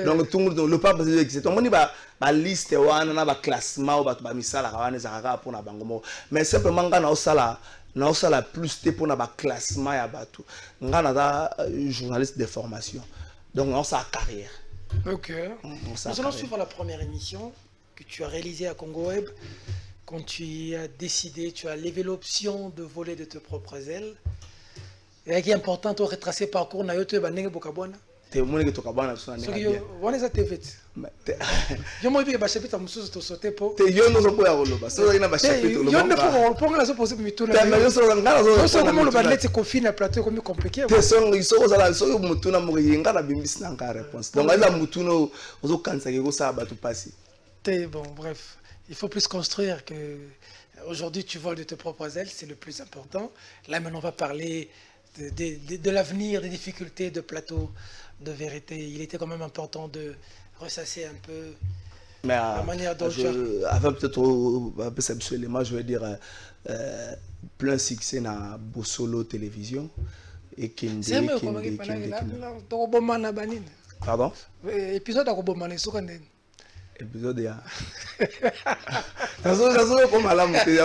Donc Tungulu le par existe. On dit ba liste wana na ba classement ba misala kawana za pour na bango. Mais simplement ngana osala non ça la plus pour na classement ya bateau ngana journaliste de formation donc on sa carrière. Ok. Nous allons suivre la première émission que tu as réalisée à Congo Web quand tu as décidé, tu as levé l'option de voler de tes propres ailes et qui est important de retracer parcours na yote banenge bokabona. Te moni que tokabana so na bien. On est à TV. Je me dis que chapitre mususu to sauter po. Te yo no zo po ya koloba. So ina ba chapitre lo. Yo ne po ponga la so poser mituna. Te yo so ngala zo. So comment le ballet confine na plateau comme compliqué. Te so iso za la so mutuna mo yenga na bimbisi na ka réponse. Donc la mutuna ozo kansa ke ko sa ba tu passer. Te bon bref, il faut plus construire que aujourd'hui tu voles de tes propres ailes, c'est le plus important. Là maintenant on va parler de l'avenir, des difficultés de plateau de vérité. Il était quand même important de ressasser un peu mais la manière dont avant peut-être un peu absolument je veux dire plein succès dans Bosolo télévision et Kinde pardon épisode à Kobomane sokande épisode ya ça comme à la montée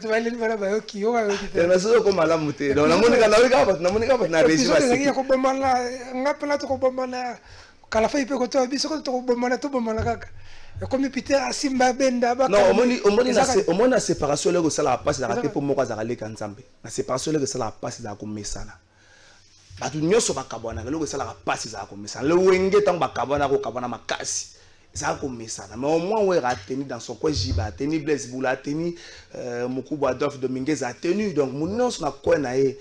tu vas aller voir ba yoki yo na so comme à la montée donc na monika na réussir à Kobomana ngapela to Kobomana kala fa ipe ko to biso ko to Kobomana kaka comme Peter Asimba Benda ba non on a séparation le ça la passe la pour moi za le kanzambe la séparation le ça la passe za ko mesana batu nyoso bakabwana le ça la passe za ko mesana le wenge tant bakabwana ko kabana makasi ça comme ça mais au moins ouais a tenu dans son coin Jiba a tenu Blaise Boula a tenu Mokubo Adolphe Dominguez a tenu donc mon nom sur la coin naé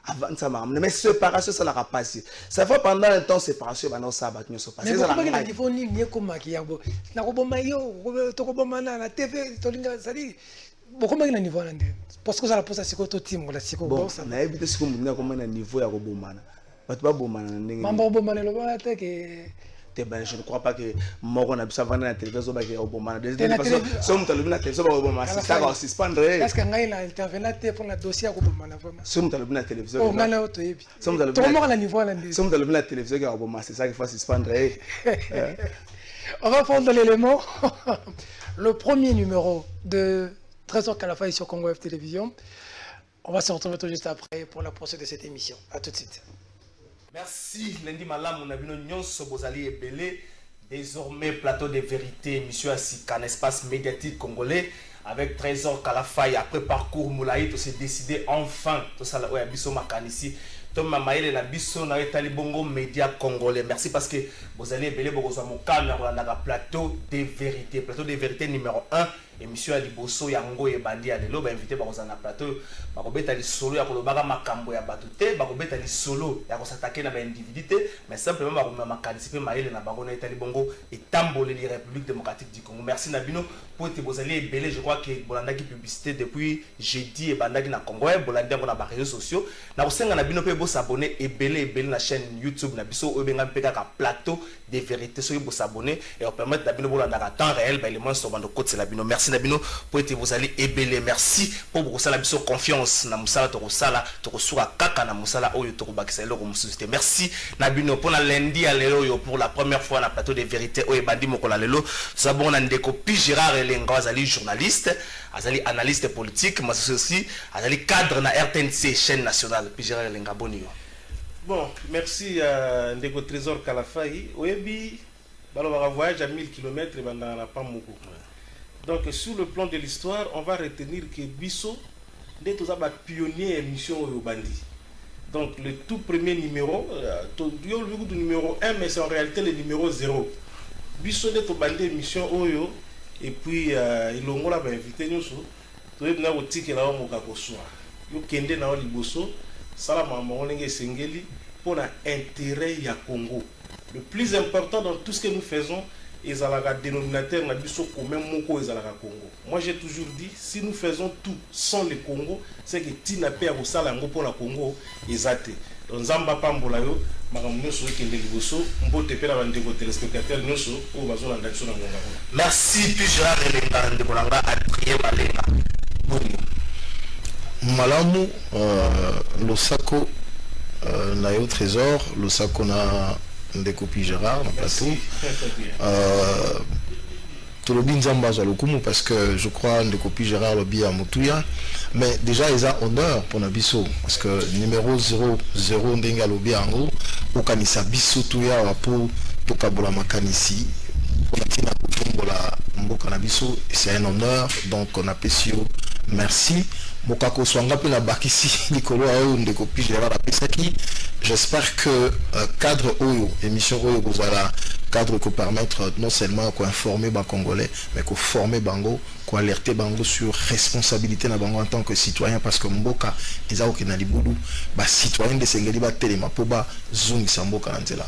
avant ça mais séparation ça l'a passé ça fait pendant un temps séparation bah non ça va tenir se passer ça la il faut ni comme maquillabo na ko bomayo to ko bomana na TV to linga sali beaucoup na niveau là parce que ça la pose à siko to team la siko bon ça na éviter siko muna comme na niveau ya ko bomana batu ba bomana ndenge mamba bomana lo ba te que Ben, je ne crois pas que Moro n'a pas la télévision. Si on a la télévision, c'est ça qu'on suspendre. Est-ce qu'on a intervenu pour le dossier à si on a la télévision, si on a la télévision, c'est ça qu'il faut suspendre. On va prendre l'élément. Le premier numéro de Trésor Kalafaye sur Congo F Télévision. On va se retrouver tout juste après pour la poursuite de cette émission. A tout de suite. Merci. Lundi Malam, on a vu nos Bozali et Belé. Désormais, plateau de vérité, émission à un espace médiatique congolais avec Trésor Kalafaye. Après parcours Moulaï, on s'est décidé enfin. Tout ça, ouais, Bisso Makanisi. Thomas Maël et la Bisso na etali bongo média congolais. Merci parce que vous allez belé bokoza mo caméra na plateau de vérité. Plateau de vérité numéro 1. Émission à Liboso Yango et Bandi à Lelo. Invité bokoza na plateau. Bakobeta li solo ya kolobaka makambo ya batute. Bakobeta li solo ya s'attaquer na ba individualité. Mais simplement bakoma makanisipe Maël na bango na etali bongo et tambolé les République démocratique du Congo. Merci Nabino pour te vous allez belé. Je crois que Bolanda qui publicité depuis jeudi et Bandaki na Congo. Bolanda on a ba réseaux sociaux. Na osenga Nabino pe s'abonner et belé la chaîne YouTube na biso obenga mpeka ka plateau des vérités so vous s'abonner et on permettre d'abino bolanda temps réel ba éléments sur bando côté la bino. Merci Nabino pour être vous allez ébélé. Merci pour vous la biso confiance na musala to sala to sura kaka na musala oyo to bakisa loko musité. Merci Nabino pour la lundi à lelo pour la première fois na plateau des vérités oyo bandi mokola lelo sabon na ndeko Pi Gérard Elenga azali journaliste azali analyste politique mais aussi azali cadre na RTNC chaîne nationale. Pi Gérard Elenga boni. Bon, merci à Ndeko Trésor Kalafaye. Oyebi, on va voyage à 1000 km dans la Pamoko. Donc, sur le plan de l'histoire, on va retenir que Bisso est un pionnier émission au Bandi. Donc, le tout premier numéro, le numéro 1, mais c'est en réalité le numéro 0. Bisso est au Bandi émission Oyo, et puis il a invité nous. Il a dit qu'il a dit pour l'intérêt du Congo. Le plus important dans tout ce que nous faisons, ils ont le dénominateur commun Congo. Moi j'ai toujours dit, si nous faisons tout sans le Congo, c'est que Tina Pé a Salango pour le Congo, ils ont été. Donc Zamba Pambolayo, merci Pi Gérard Elenga Ndekolanga Adrien Malenga. Malamu Losako Nayo Trésor, Losako na Ndeko Pi Gérard na plateau. Tout le bien Zamba Zalokumu parce que je crois Ndeko Pi Gérard le bien à Moutuya. Mais déjà ils ont honneur pour Nabiso parce que numéro 00 Ndenga le bien en haut pour Kanisa Biso Tuya pour Tokabola Makanisi pour la Tina Kutumbola Mboka Nabiso. C'est un honneur donc on a Pessio. Merci. Mokako Swanga pe la bakisi Nicolo Aou Ndeko Pi Gérard Apesaki. J'espère que cadre Oyo, émission Oyo Bozala, cadre qui permettre non seulement d'informer les Congolais, mais qu'on former Bango, qu'on alerter Bango sur responsabilité na Bango en tant que citoyen parce que Mboka eza okena libudu ba citoyen de Sengeli ba telema po ba zungi sa Mboka nzela.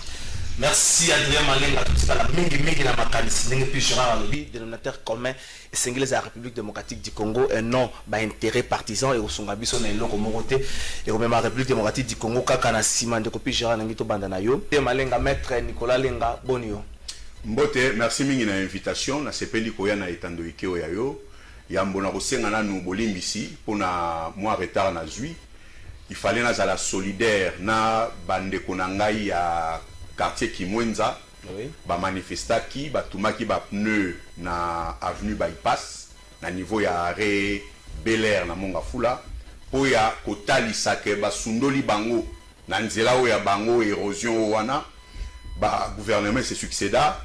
Merci Adrien Malenga, tout la mingi na makanisi ndenge Pi Gérard alobi dénominateur commun et Sengeli la République démocratique du Congo un non ba intérêt partisan et osonga biso na eloko morote et même la République démocratique du Congo kaka na sima ndeko Pi Gérard ngito banda na yo. Malenga maître Nicolas Lenga bonio. Mbote, merci mingi na invitation na sepeli koya na etando ikeo ya yo. Yambo na kosenga na nu bolimbisi pona moi retard na zui. Il fallait na zala solidaire na bande konangai ya quartier Kimwenza. Oui. Ba manifestaki ba tumaki ba pneu na avenue Bypass na niveau ya arrêt Bel Air na Mongafula po ya kotalisa ke ba sundoli bango na nzela o ya bango érosion wana ba gouvernement se succéda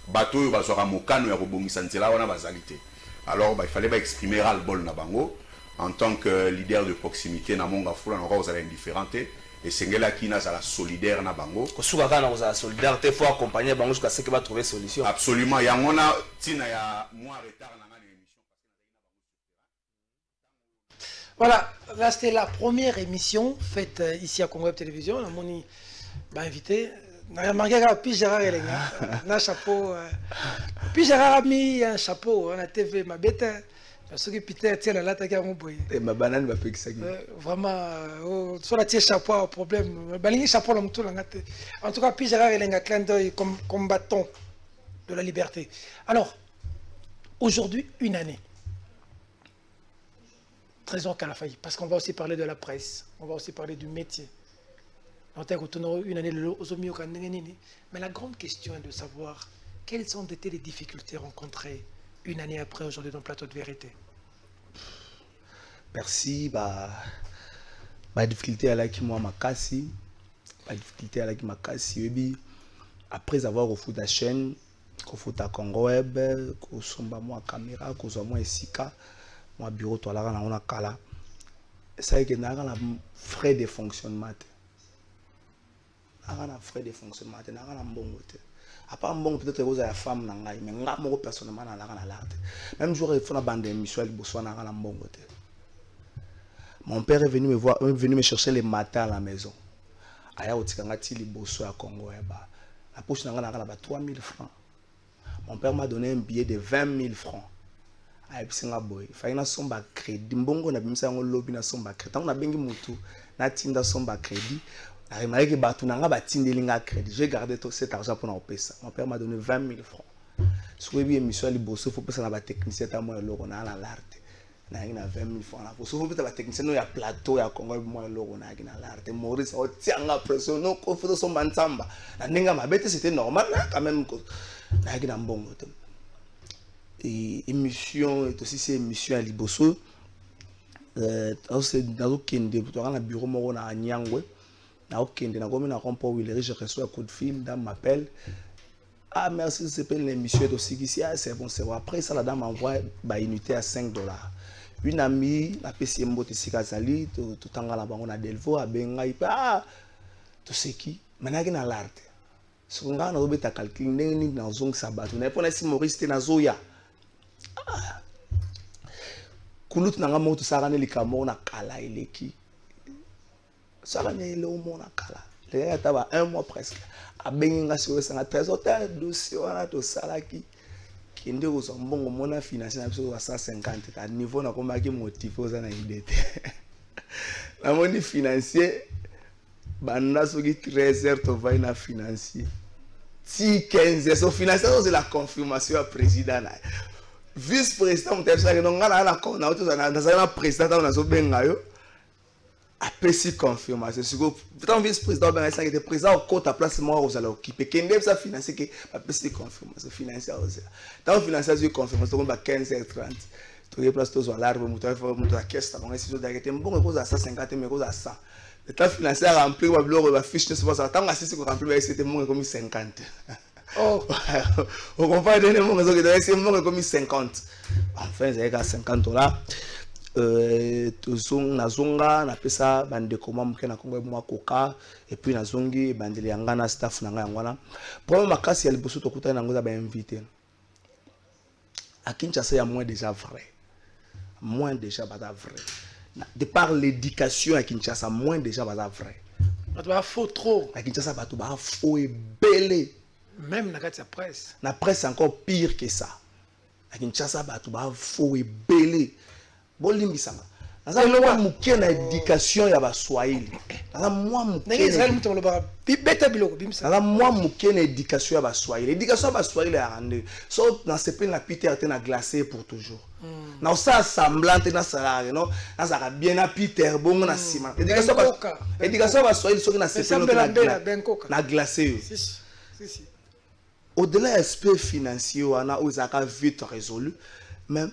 bato yo bazwaka mokano ya kobongisa nzela wana bazalité. Alors bah, il fallait exprimer ras-le-bol na bango en tant que leader de proximité na Mongafula na ko za indifférenté. Et Sengela qui n'a la solidaire na bango. Kosuka kana la solidarité faut accompagner bango jusqu'à ce qu'il va trouver solution. Absolument. Il y a mona tina ya moins retard dans l'émission. Voilà, là c'était la première émission faite ici à Congo Web Télévision. On a moni invité. On a remarqué que Pi Gérard Elenga, un chapeau. Pi Gérard a mis un chapeau, on a TV ma bête. Parce que Peter tient la latte à mon boy. Et ma banane va payer ça. Vraiment, sur la tienne chapeau au problème. Baligny chapeau là, tout là. En tout cas, puis Gérard Elenga clin d'œil comme combattant de la liberté. Alors, aujourd'hui, une année. Trésor Kalafayi, parce qu'on va aussi parler de la presse, on va aussi parler du métier. Une année, mais la grande question est de savoir quelles ont été les difficultés rencontrées une année après aujourd'hui dans le plateau de vérité. Merci. Ma difficulté à la qui moi ma cassi, ma difficulté à la qui m'a cassé. Après avoir refait la chaîne, qu'on fout à Congo Web, qu'on somba moi caméra, qu'on soit moi SICA. Mon bureau toi là on a kala ça y est que n'a pas frais de fonctionnement n'a pas frais de fonctionnement n'a pas bon côté à part bon peut-être que vous avez femme n'a mais n'a pas personnellement n'a pas l'art même jour il faut la bande émission il bosse n'a pas bon côté mon père est venu me voir est venu me chercher les matins à la maison aya otikanga ti liboso à Congo eba la poche n'a pas 3000 francs mon père m'a donné un billet de 20 000 francs. Il fallait que somba crédit. Mbongo na bimisa ngo lobby na somba crédit. Tant na bengi mutu na tinda somba crédit. Na remarqué que batu na nga batindelinga crédit. J'ai gardé tout cet argent pour na opesa. Mon père m'a donné 20 000 francs. Sur bi émission li bosso faut pesa na ba technicien ta mo loko na la larte. Na ina 20 000 francs na bosso faut pesa ba technicien no ya plateau ya Congo mo loko na ina larte. Maurice o tianga pression no ko faut somba nsamba. Na ninga mabete c'était normal quand même ko. Na ina mbongo te. Et émission est aussi c'est émission à Liboso c'est dans aucun pour un bureau moro na Nyangwe na aucun na comme na compo Willery je reçois un coup de fil dame m'appelle ah merci c'est pas l'émission est aussi ici ah c'est bon après ça la dame m'envoie ba unité à $5 une amie la PC Mbote Sikazali tout tanga la bango na Delvo a benga ipa tout ce qui maintenant na l'arte so nga na obeta calcul ndenge na zong sabatu na pona si Maurice na zoya kulut nanga moto sarane likamo na kala eleki sarane le mo na kala le ya taba 1 mois presque abenga sur ça na trésor dossier wana to salaki kende ko so mbongo mona financier na biso 150 à niveau na komaki motivé za na idete na moni financier banda soki 13h to va na financier si 15 so financier c'est la confirmation à président na vice-président on t'a dit que non ngana na ko na auto na président na zo benga yo apesi confirmation siko tant vice-président ben ça qui était président au compte à place moi aux allons occuper kende ça financer que apesi confirmation financière aux tant financière sur confirmation comme 15h30 to y place to zo l'arbre muto la caisse donc si zo d'arrêter bon cause à 150 mais cause à 100 le temps financier rempli ou bloc va fiche c'est pas ça tant assis ko rempli c'était moins comme 50. Oh, on comprend donner mon réseau qui doit essayer mon comme 50. Enfin, c'est à $50. Na zonga na pesa bande koma mke na Congo mwa koka et puis na zongi bandeli yanga na staff na ngwana. Pour makasi ya liboso to kuta na ngoza ba invité. À Kinshasa ya moins déjà vrai. Moins déjà pas vrai. De par l'éducation à Kinshasa moins déjà pas vrai. Ba faux trop. À Kinshasa ba faux et belé. Même dans la presse. La presse c'est encore pire que ça. À Kinshasa ba faux et belé. Bolimbisanga. Naza moi muke na éducation ya ba Swahili. Naza moi muke. Israël muto lo ba beta biloko bimsa. Naza moi muke na éducation ya ba Swahili. Éducation ya ba Swahili ya rende. So dans ce pays na Peter te na glacé pour toujours. Na ça semblante na salarié non. Na ça bien na Peter bongo na ciment. Éducation ba Swahili so na ce pays na glacé. Si. Au-delà de l'aspect financier, on a vite résolu, mais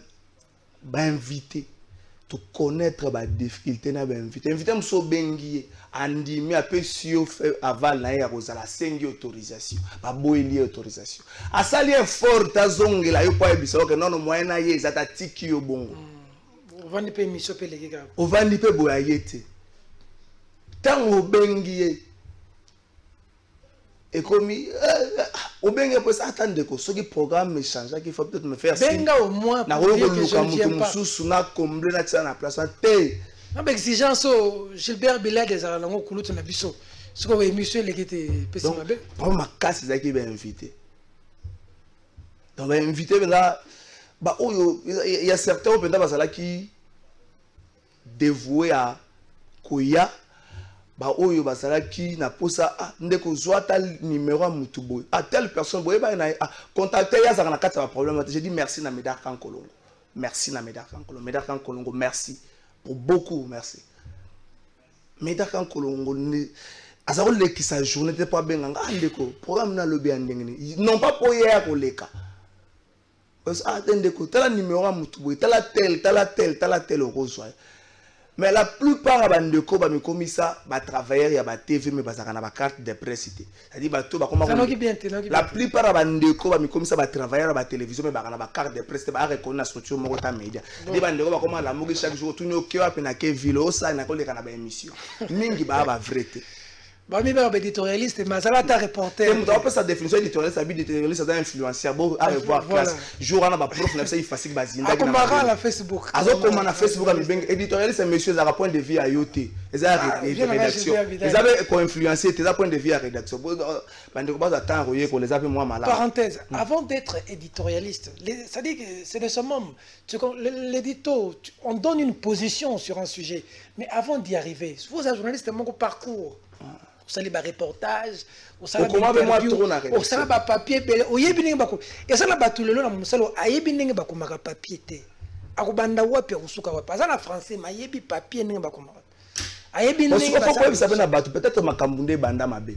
invité, de connaître les difficultés, invité à me bengi, andimi à peu sur aval na ya rozala sengi autorisation, pas boeli autorisation. À ça lien fort ta zonge la yo pa ebisa que non moyen na ye za ta tiki yo bongo. On va ni pe mission pe les gars. On va ni pe boyete. Tant o bengi et comme au benga peut s'attendre que ce qui programme change qu'il faut peut-être me faire benga au moins na ko musu na combler na tsana place té na exigence Gilbert Bella des alango kulutu na biso ce ko émission les qui pesima be pour ma casse ça qui va inviter donc va inviter là bah il y a certains au Penda Basala qui dévoués à Koya bah oyo Basala qui n'a pas ça ndeko zwa tal numéro à Mutuboy à telle personne boye ba na contacter ya za na kata problème j'ai dit merci na Médard Kankolongo merci na Médard Kankolongo merci pour beaucoup merci Médard Kankolongo azaro le qui sa journée n'était pas bien ndeko programme na lobi andengeni non pas pour hier ko leka parce ndeko tala numéro à Mutuboy tala tel rosoi. Mais la plupart des bandeko ba mi komisa ba travailleurs ya ba TV mais bazaka na ba carte de presse c'est-à-dire ba to ba comment la plupart des bandeko ba mi komisa ba travailleurs ba télévision mais ba na ba carte de presse ba reconnaître la structure moko ta média des bandeko ba comment la mogi chaque jour tout no ke wa pe na ke ville o sa na ko le kana ba émission mingi ba vérité. Bah, mais éditorialiste, mais ça va ta reporter. On peut sa définition éditorialiste, ça veut dire éditorialiste, c'est un influenceur. Bon, à revoir classe. Jour on a pas prof, on a ça il facile bazinda. Comme à Facebook. Alors comme on a Facebook, éditorialiste, monsieur, ça a point de vue à IoT. Ils ont rédaction. Ils avaient co-influencé, ils ont point de vue à rédaction. Parenthèse, avant d'être éditorialiste, ça dit que c'est de ce moment, l'édito, on donne une position sur un sujet, mais avant d'y arriver, vous êtes journaliste, c'est mon parcours. Vous savez, les reportages, vous savez, les interviews, vous savez, les papiers, vous savez, les papiers, et ça, là, tout le long, vous savez, les papiers, akubanda wapi akusuka wapi azana français mayebi papier ninga bakomaka ayebi ninga pourquoi vous savez na batu peut-être makambunde banda mabe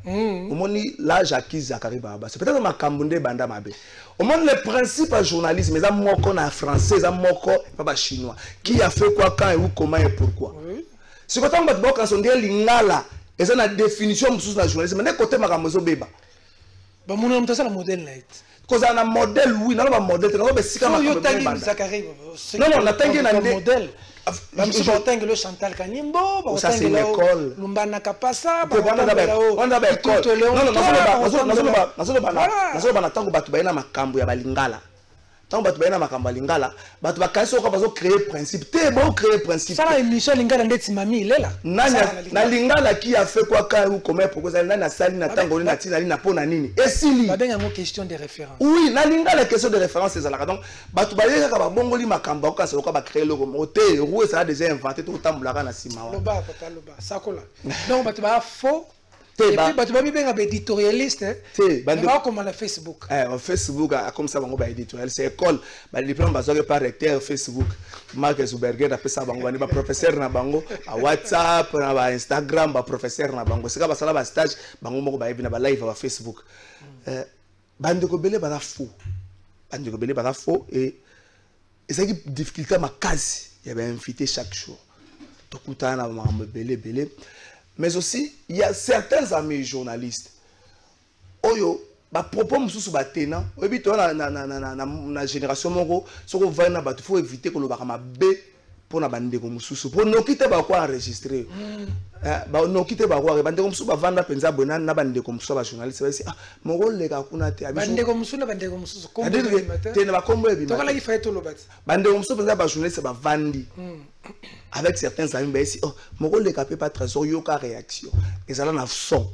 omoni la Jacques Zakari baba c'est peut-être makambunde banda mabe omoni le principe à journalisme mais ça moko na français ça moko pas chinois qui a fait quoi quand et où comment et pourquoi c'est quand on bat boka son dia lingala et ça na définition mususu na journalisme mais côté makamozo beba ba mona mtasa la modèle night cause on a modèle oui non pas modèle non mais si quand non non na tangi na modèle même si on tangi le Chantal Kanimbo ça c'est l'école Lumbana Kapasa on a école non non tango batu baina makambo ya balingala tant batu baina makambo lingala batu bakasi ko bazo créer principe te bon créer principe ça la émission lingala ndeti mami lela na lingala qui a fait quoi quand ou comment proposer na sali na tango na tina na pona nini esili ba benga mo question de référence oui na lingala question de référence c'est ça là donc batu baye ka ba bongoli makambo ko ça ko ba créer le moté roue ça a déjà inventé tout tambulaka na sima wa loba papa loba sakola donc batu ba faux. Et puis, tu vas bien être éditorialiste. Tu vas comme à Facebook. Facebook, comme ça, on va éditorial. C'est école. Le diplôme va par recteur Facebook. Mark Zuckerberg a fait ça. On va professeur na bango. À WhatsApp, na Instagram, ba professeur na bango. C'est comme ça là, stage. Bango mo ba live à Facebook. Bande ko belé ba faux. Bande ko belé ba faux et ça qui difficulté ma case. Il y avait invité chaque jour. Tout le temps na belé. Mais aussi, il y a certains amis journalistes. Oyo, ba propos mususu ba tenant. Obi to na génération moko, soko va na ba il faut éviter que le ba be pour na bande ko mususu. Pour no kite ba quoi enregistrer. Ba no kite ba quoi bande ko mususu ba vanda penza bona na bande ko mususu ba journaliste ba si moko le ka kuna te abi. Bande ko mususu na bande ko mususu. Te na ba kombo ebi. To kala ki fa to lo bat. Bande ko mususu penza ba journaliste ba vandi. Avec certains amis, ben si, oh, mon rôle est capé pas trésor, il y a réaction. Et ça là, on a son.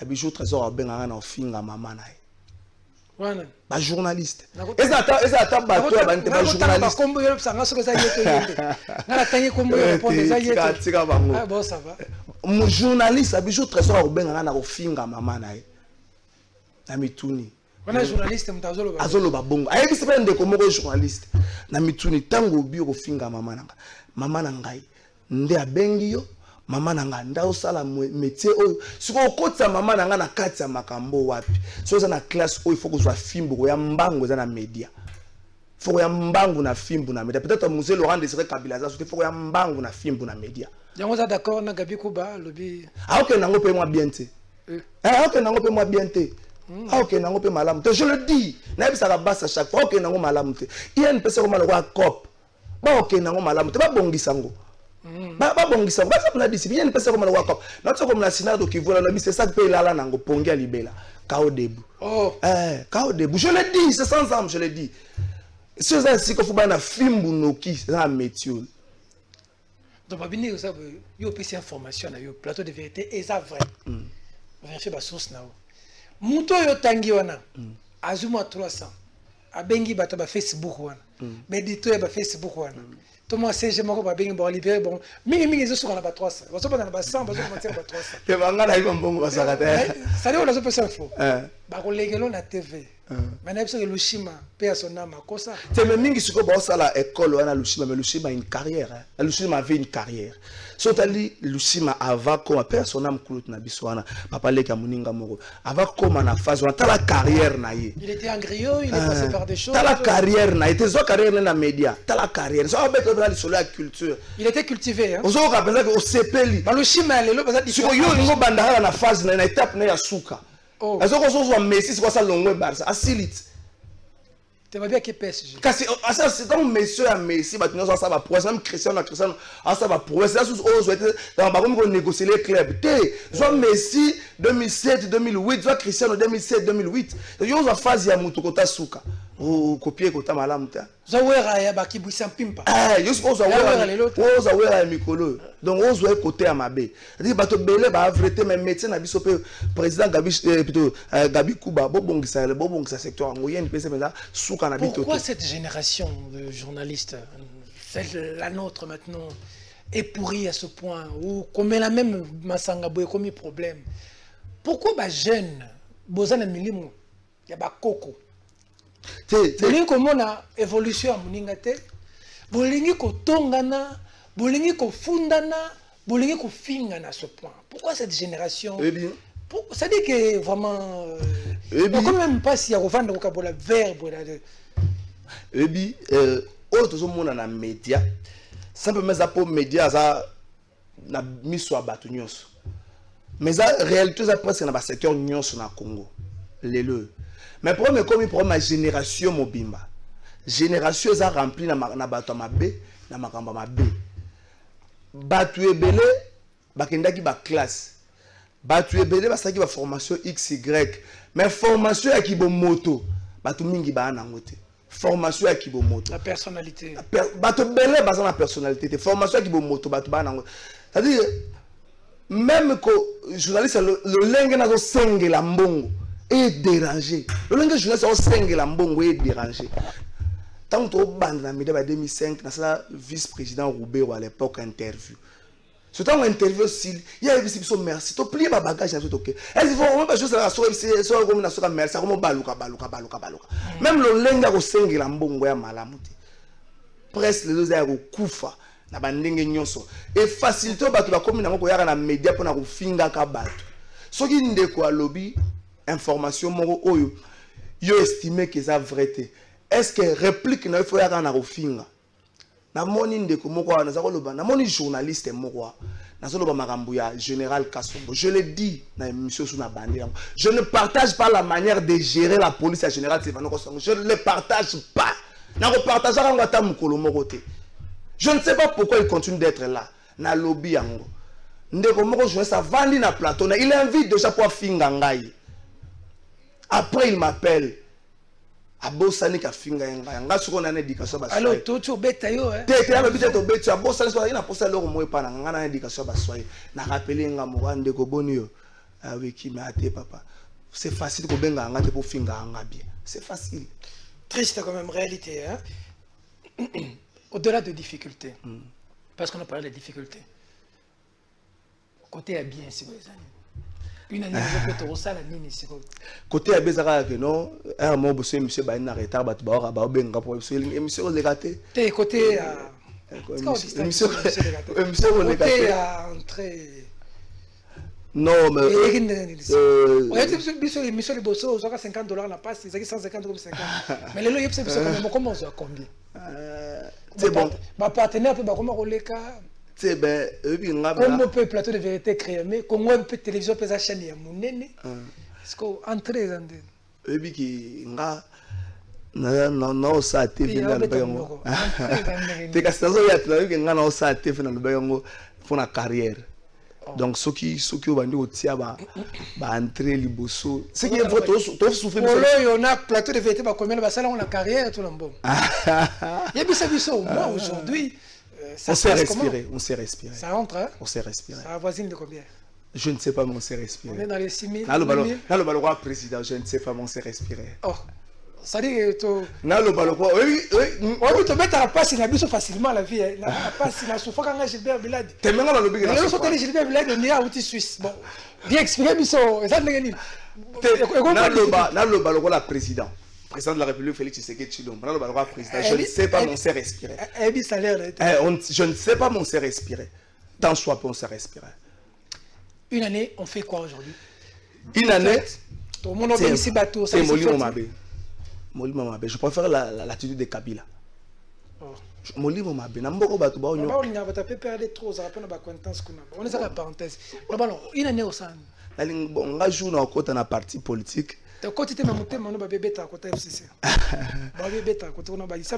Abijou trésor, ben on a fin à maman naï. Voilà. Ba journaliste. Et ça attend bateau, ben pas journaliste. Comme il y a ça, on a ce que ça y est. On a tanné comme il répond ça y est. Ah bon ça va. Mon journaliste, abijou trésor, ben on a fin à maman naï. Amituni. On a journaliste, mtazolo ba. Azolo ba bongo. Ayebi se pende ko moko journaliste. Na mituni tango biro finga mama nanga. Mama nangai nde abengi yo mama nanga nda osala métier oyo siko okotsa mama nanga na kati ya makambo wapi so za na classe oyo il faut que soit fimbu ya mbango za na media faut ya mbango na fimbu na media peut-être Mzee Laurent Désiré Kabila za so faut ya mbango na fimbu na media yango za d'accord na Gabi Kuba lobi ah OK nango pe moi bien te OK nango pe moi bien te ah OK nango pe malamu te je le dis na bisa ka basa chaque fois OK nango malamu te il y a une personne comme le cop ba OK nango malamu te ba bongisa ngo ba bongisa ba ça na discipline une personne comme le cop na to comme la sinado qui vola na c'est ça que là là nango pongi a libela kao debu kao debu je le dis c'est sans âme je le dis c'est ça si que faut ba na fimbu noki c'est un métier donc ba bini ça yo PC information na yo plateau de vérité et ça vrai vérifier ba source na muto yo tangi wana azuma 300 abengi bato ba Facebook wana bedito ya ba Facebook wana to mo CG moko ba bengi ba libérer bon mingi zo suka na ba 300 bazo ba na ba 100 bazo commencer ba 300 te banga na iba mbongo basaka te ça dit on a pesa info ba ko legelo na TV maintenant parce que Lushima pe sona makosa te me mingi siko ba sala école wana Lushima mais Lushima a une carrière Lushima avait une carrière sotali Lushima avant comme personne am kulut na biso wana papa leka muninga moko avant comme na phase wana la carrière na ye il était en griot il est passé par des choses la carrière na était zo carrière na média la carrière so abeko na sur la culture il était cultivé hein ozo kapela ko sepeli ba Lushima lelo baza siko yo ngo bandara na phase na étape na ya suka azo ko so Messi c'est quoi ça longwe Barça asilit tu vas bien que PSG kasi asa c'est comme monsieur à Messi ba tino ça va prouesse même Cristiano ça va prouesse là sous ozo était dans ba comme négocier les clubs té zo Messi 2007 2008 zo Cristiano 2007 2008 yo zo phase ya mutu kota suka o copier kota malamu ta zo wera ya ba kibwisa mpimpa yo so zo wera ya mikolo donc ozo e côté à mabe dit bato belé ba vrai mais métier na biso pe président plutôt Gabi Kuba bobongisa secteur ngoyen pese mais là suka na bito. Pourquoi cette génération de journalistes, celle la nôtre maintenant, est pourrie à ce point ou comme la même Masanga Boye comme problème? Pourquoi ba jeune bozana milimo ya ba koko? Bolingi komona évolution ya moninga te, bolingi kotongana, bolingi kofundana, bolingi kofingana à ce point. Pourquoi cette génération? Ça dit que vraiment il n'y a quand même pas si il y a revendre le verbe et puis autres monde na média simplement ça pour média ça na miso abatu nyonso mais ça réalité ça presque na ba secteur nyonso na Congo lelo mais problème comme problème génération mobimba génération ça rempli na bato mabe na makamba mabe batu ebele bakendaki ba classe batu ebele basaki ba formation XY mais formation ya kibomoto batu mingi ba na ngote formation ya kibomoto la personnalité batu belé basa na personnalité formation ya kibomoto batu ba na ngote c'est-à-dire même que journaliste le lingue na zo sengela mbongo est dérangé le lingue journaliste zo sengela mbongo est dérangé tant to bande na média ba 2005 na ça vice-président Roubero à l'époque interview. Ce temps interview aussi, il y a des gens merci. Tu plies ma bagage tout ok. Est-ce faut même pas juste la so comme na so merci comme baluka. Même le lenga ko sengela mbongo ya malamuti. Presque les deux ko kufa na bandenge nyonso. Et facilité ba to ba comme na ko yaka na média pour na ko finga ka bato. Soki ndeko alobi information moko oyo yo estimer que ça vérité. Est-ce que réplique na faut yaka na ko finga? Na moni ndeko moko na zakoloba na moni journaliste moko na zoloba makambo ya général Kasombo. Je le dis na émission sur na bande. Je ne partage pas la manière de gérer la police à général Stéphane Kosongo. Je ne le partage pas. Na ko partage ka ngata mukolo moko te. Je ne sais pas pourquoi il continue d'être là na lobby yango. Ndeko moko journaliste vandi na plateau, il invite déjà pour finga ngai. Après il m'appelle abosani ka finga nga suko na éducation ba alors to beta yo hein te ya bita to beta abosani so ina posa loko moy pa na na éducation ba soye na rappeler nga mo ande ko boni yo avec qui m'a ate papa c'est facile ko benga nga te pour finga nga bien c'est facile triste quand même réalité hein au-delà de difficultés parce qu'on a parlé des difficultés côté à bien si vous amis une année peut être ça la nini c'est côté abezaka que non un mot bosse monsieur ba na retard ba ba benga pour monsieur le gâté té côté monsieur le gâté entrée non mais monsieur le bosso ça $50 la passe ils ont 150 comme 50 mais les loyers c'est comment ça combien c'est bon ma partenaire peut ba comment roleka c'est ben comme on peut plateau de vérité créé mais comme on peut télévision peut sa chaîne ya munene est-ce que entrer dans et puis qui nga na ça TV na le bayango te kasazo ya tla que nga na ça TV na le bayango pour la carrière donc ceux qui bandi otia ba entrer liboso c'est qui faut to souffrir on a plateau de vérité ba combien ba ça on la carrière tout l'embon ya biso moi aujourd'hui on sait respirer, on sait respirer. Ça entre, hein? On sait respirer. Ça avoisine de combien? Je ne sais pas, mais on sait respirer. On est dans les 6 000. Là, le président, je ne sais pas, mais on sait respirer. Oh, Ça dit que naloba lokwa oui tu mettre à passer la biso facilement la vie la passe la souffre quand Gilbert Biladi temenga balobi que la souffre Gilbert Biladi on ira outil Suisse bon bien expliquer biso ça ndenge naloba lokwa la président de la République Félix Tshisekedi Tshilombo naloba lokwa président je ne sais pas mon sait respirer je ne sais pas mon sait respirer tant soit peu on sait respirer. Une année on fait quoi aujourd'hui? Une année tout le monde ici bateau ça Molimo Mabe, je préfère l'attitude de Kabila. Molimo Mabe, Namboko Batou Bao Nyo. On a pas perdre trop, ça rappelle ma acquaintance. On est à la parenthèse. Une année au sein. On a joué dans un parti politique. Tu as continué à monter, on a bébé à côté FCC. Bébé à côté, on a dit ça.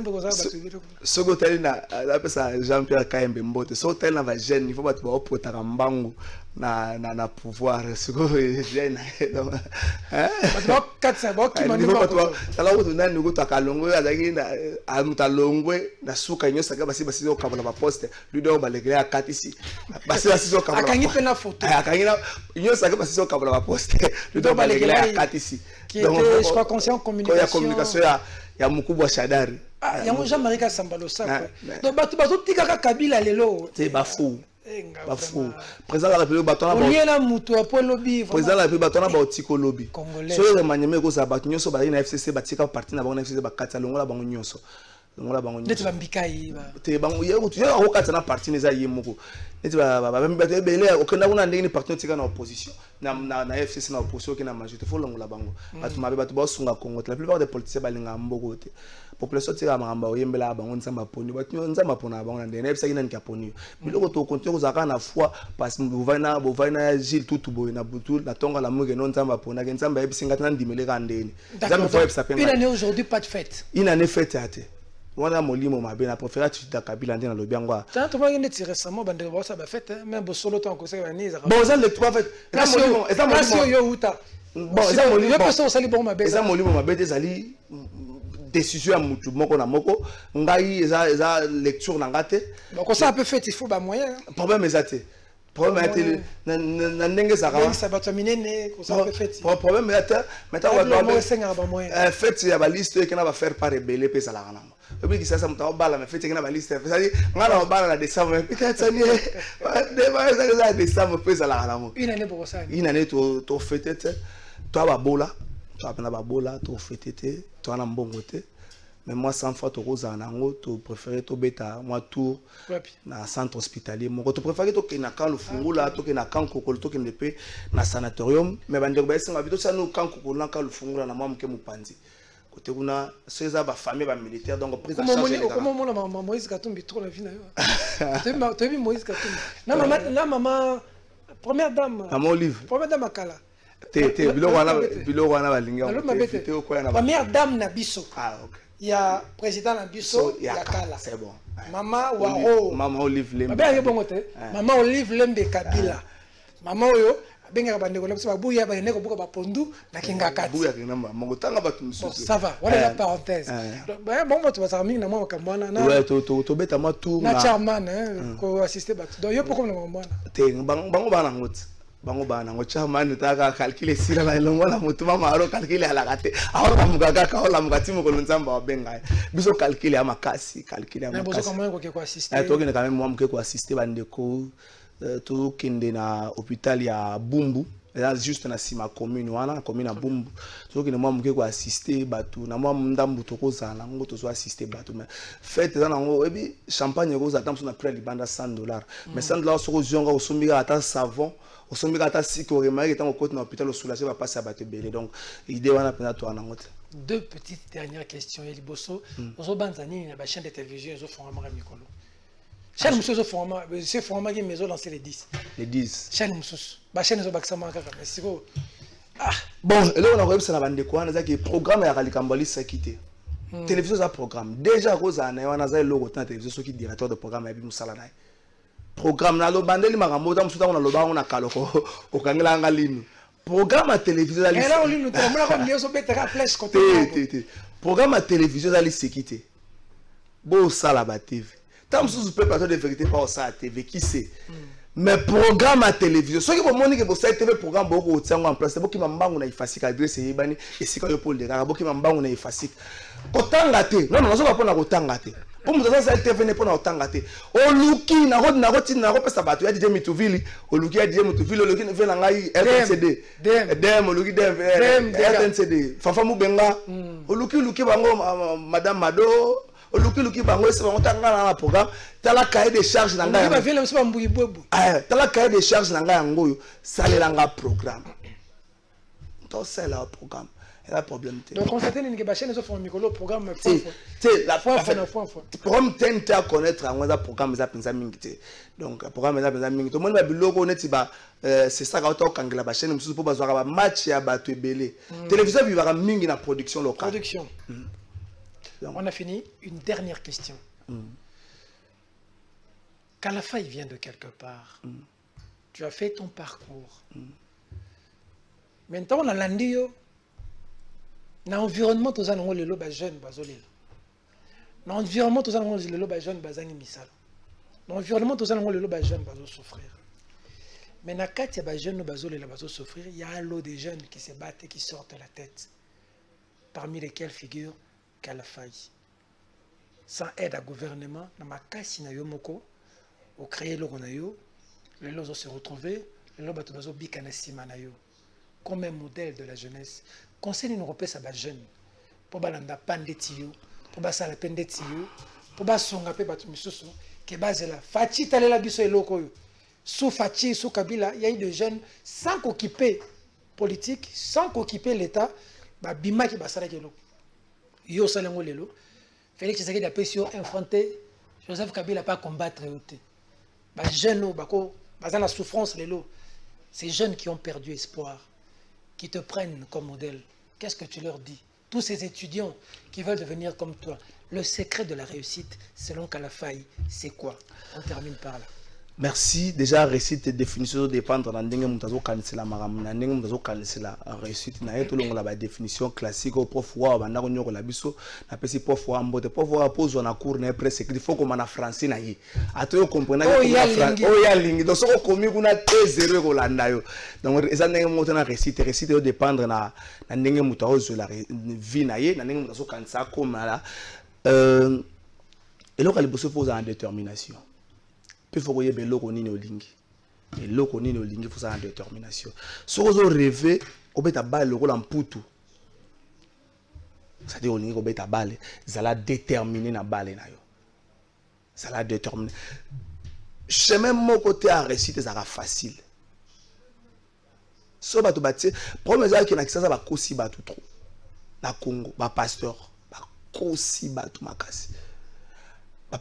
Ce côté là, ça Jean-Pierre Kayembe Mbote. Ce côté là va gêner, il faut pas te porter un bango. Na pouvoir ce que jeune donc hein tala uto nani ukuta kalongo azaki na mutalongwe na suka nyosa ka basi zo kabula ba poste ludo balegele akatisi basi zo kabula akangi pe na photo akangi na nyosa ka basi zo kabula ba poste ludo balegele akatisi donc je crois conscient communication ya mukubwa Shadari ya mo Jean-Marie Kasambalo ça donc bato tika ka Kabila lelo c'est bafou bafou président de la République batona ba liena mutu apo lobby président de la République batona ba otiko lobby so le manyeme ko za bat nyonso ba na FCC batika parti na ba na FCC bakati longola bango nyonso longola bango nyonso ndeti bambikai ba te bango yego tu yo ko na parti neza yemoko ndeti ba même ba bele okenda kuna ndenge ni parti tika na opposition na FCC na opposition ki na majorité fo longola bango batu mabe batu ba sunga Congo la plupart des politiciens balinga mboko te population tira mangamba oyembela bango nzamba poni batu nzamba pona bango na ndene ebisa kina nkaponi biloko to continue kozaka na foi parce que bovaina Gilles Tutubo na butu na tonga la muge non nzamba pona ke nzamba ebisinga tana ndimele ka ndeni nzamba faut ebisa penga une année aujourd'hui pas de fête une année fête ate wana Molimo Mabe na préféré tu ta Kabila ndena lobi ngwa tant to ba ngene récemment bande ba ça ba fête même bo solo to ko se ba ni za bon ça le trois fête la Molimo et ça Molimo yo uta bon ça Molimo yo ça li bon Mabe ça Molimo Mabe ezali décision à mutu moko na moko ngai eza lecture na ngate donc ça peut faire il faut ba moyen problème ezate problème était na ndenge za ka ça va terminer ko ça peut faire problème était maintenant on va ba moyen fait il y a ba liste qui na va faire par rebelle pe sala kana et puis ça muta bala mais fait qui na ba liste ça dit ngana bala na décembre peut-être ça ni de ça décembre pe sala kana une année pour ça une année to fêter toi ba bola tu as ba bola to fêter toi na mbongo te mais moi 100 fois to roza nango to préférer to beta moi tour na centre hospitalier moi to préférer to ke na kan le fungula to ke na kan kokolo to ke nepe na sanatorium mais bandeko ba esenga bito ça no kan kokolo na kan le fungula na moi mke mupanzi côté kuna ceza ba famille ba militaire donc prise en charge les comment mon maman Moïse Katumbi trop la vie na yo tu as vu Moïse Katumbi na maman première dame maman Olive première dame akala te bilo wana balinga te première dame na biso ah OK il y a président na biso ya kala c'est bon maman Waro maman Olive Lembe ba bongo te maman Olive Lembe Kabila maman oyo benga bandeko la biso babuya ba neko buka ba pondu na kinga kati buya kina mama tanga batu misusu ça va voilà la parenthèse bon moto ba sarmi na mwa kambwana na ouais to beta ma tour na chairman ko assister batu donc yo poko na mwana te bango bana ngoti bango bana ngo chairman taka calculer sila la longo la mutuma maro calculer ala kate aho kamuka ka ola mukati mo kolonzamba wa benga biso calculer ama kasi calculer ama kasi bozo comment ko assister to kene quand même moi mke ko assister bandeko to kende na hôpital ya Bumbu là juste na sima commune wana commune na Bumbu to kene moi mke ko assister batu na moi ndambu to ko zala ngo to so assister batu mais fête za ngo ebi champagne ko za tamso na près libanda $100 mais $100 so ko zonga ko sombika ata savon au sommet kata si ko remarque étant au côté de l'hôpital au soulager va passer à battre belé donc idée wana pena to anangote deux petites dernières questions Eliboso ozo banzani na ba chaîne de télévision ozo format mikolo chaîne mususu ozo format c'est format qui maison lancer les 10 chaîne mususu ba chaîne ozo bakisama kaka mais siko bon et là on a réussi na bande ko na ki programme ya Kalikambali sakité télévision za programme déjà koza na wana za logo ta télévision so ki directeur de programme ya bi musala na programme na lo bandeli makambo ta musuta na lo ba na kaloko okangela ngalino programme à télévision ali là on lui nous tombe comme Dieu so betaka flèche côté programme à télévision ali sécurité bo sala ba TV tam sous peu plateau de vérité pas ça TV qui c'est mais programme à télévision ce qui vous montre que vous savez TV programme beaucoup en place beaucoup mambangu na ifasika adresse yebani esika yo Paul de Kaka beaucoup mambangu na ifasika kotanga te non non ça va pas kotanga te pour nous ça TV ne pas kotanga te oluki na pesa batu ya DJ Mituvili oluki ya DJ Mituvili oluki ne fait na ngai RTCD dem oluki dem RTCD fafa mubenga oluki bango madame Mado oluki bango ese bango tanga na programme tala cahier de charge na ngai tala cahier de charge na ngai ngoyo salelanga programme donc c'est là programme et la problème donc constater ni que ba chaîne so font micro programme c'est la fois programme tente à connaître en ça programme ça pensa mingi donc programme ça pensa mingi to monde ba biloko neti ba c'est ça quand on kangela ba chaîne mususu pour bazwa ba match ya ba tebele télévision vivra mingi na production locale on a fini. Une dernière question. Kalafa, il vient de quelque part. Tu as fait ton parcours. Maintenant, on a l'andio. Dans l'environnement, tu as les lobes jeunes, bazolil. Dans l'environnement, tu as les lobes jeunes, bazangi misal. Dans l'environnement, tu as les lobes jeunes, bazo souffrir. Mais dans le cas jeunes, bazolil, bazo souffrir, il y a un lot de jeunes qui se battent et qui sortent la tête. Parmi lesquels figure Kalafa. Sans aide à gouvernement, dans ma casse, il y a moko, au créer le ronayo, les lots se retrouver, les lots batobazo bikanasima nayo, comme un modèle de la jeunesse. Conseil européen ça va jeune, pour balanda pandetio, pour basa la pendetio, pour basonga pe batu misusu, que base là, fachi tale la biso eloko yo, sous fachi, sous kabila, il y a eu des jeunes sans qu'occuper politique, sans qu'occuper l'État, bah bima qui basara kelo. Yo salango lelo Félix Tshisekedi a pu infronter Joseph Kabila pas combattre les jeunes dans la souffrance lelo ces jeunes qui ont perdu espoir qui te prennent comme modèle qu'est-ce que tu leur dis tous ces étudiants qui veulent devenir comme toi le secret de la réussite selon Kalafa c'est quoi on termine par là. Merci. Déjà, réussite et définition dépendre de la réussite. La définition classique au prof wa banda ko nyoko la biso na pesi prof wa mbote prof wa pose na cours na presque il faut comme na français na yi ato comprendre que ya lingi donc so komi kuna T0 ko landa yo donc eza ndenge moto na réussite dépendre na ndenge moto ozo la vie na ye na ndenge moto so kanisa comme là et là il faut poser en détermination. Il faut que vous olingi eloko nini olingi faut ça en détermination si vous rêvez obeta balle le rôle en poutou c'est à dire olingi obeta balle ça la déterminer na balle na yo ça la déterminer chemin mon côté à réussite ça sera facile so bato bati premier ça qui na kisa ba kosi bato trop na Congo ba pasteur ba kosi bato makasi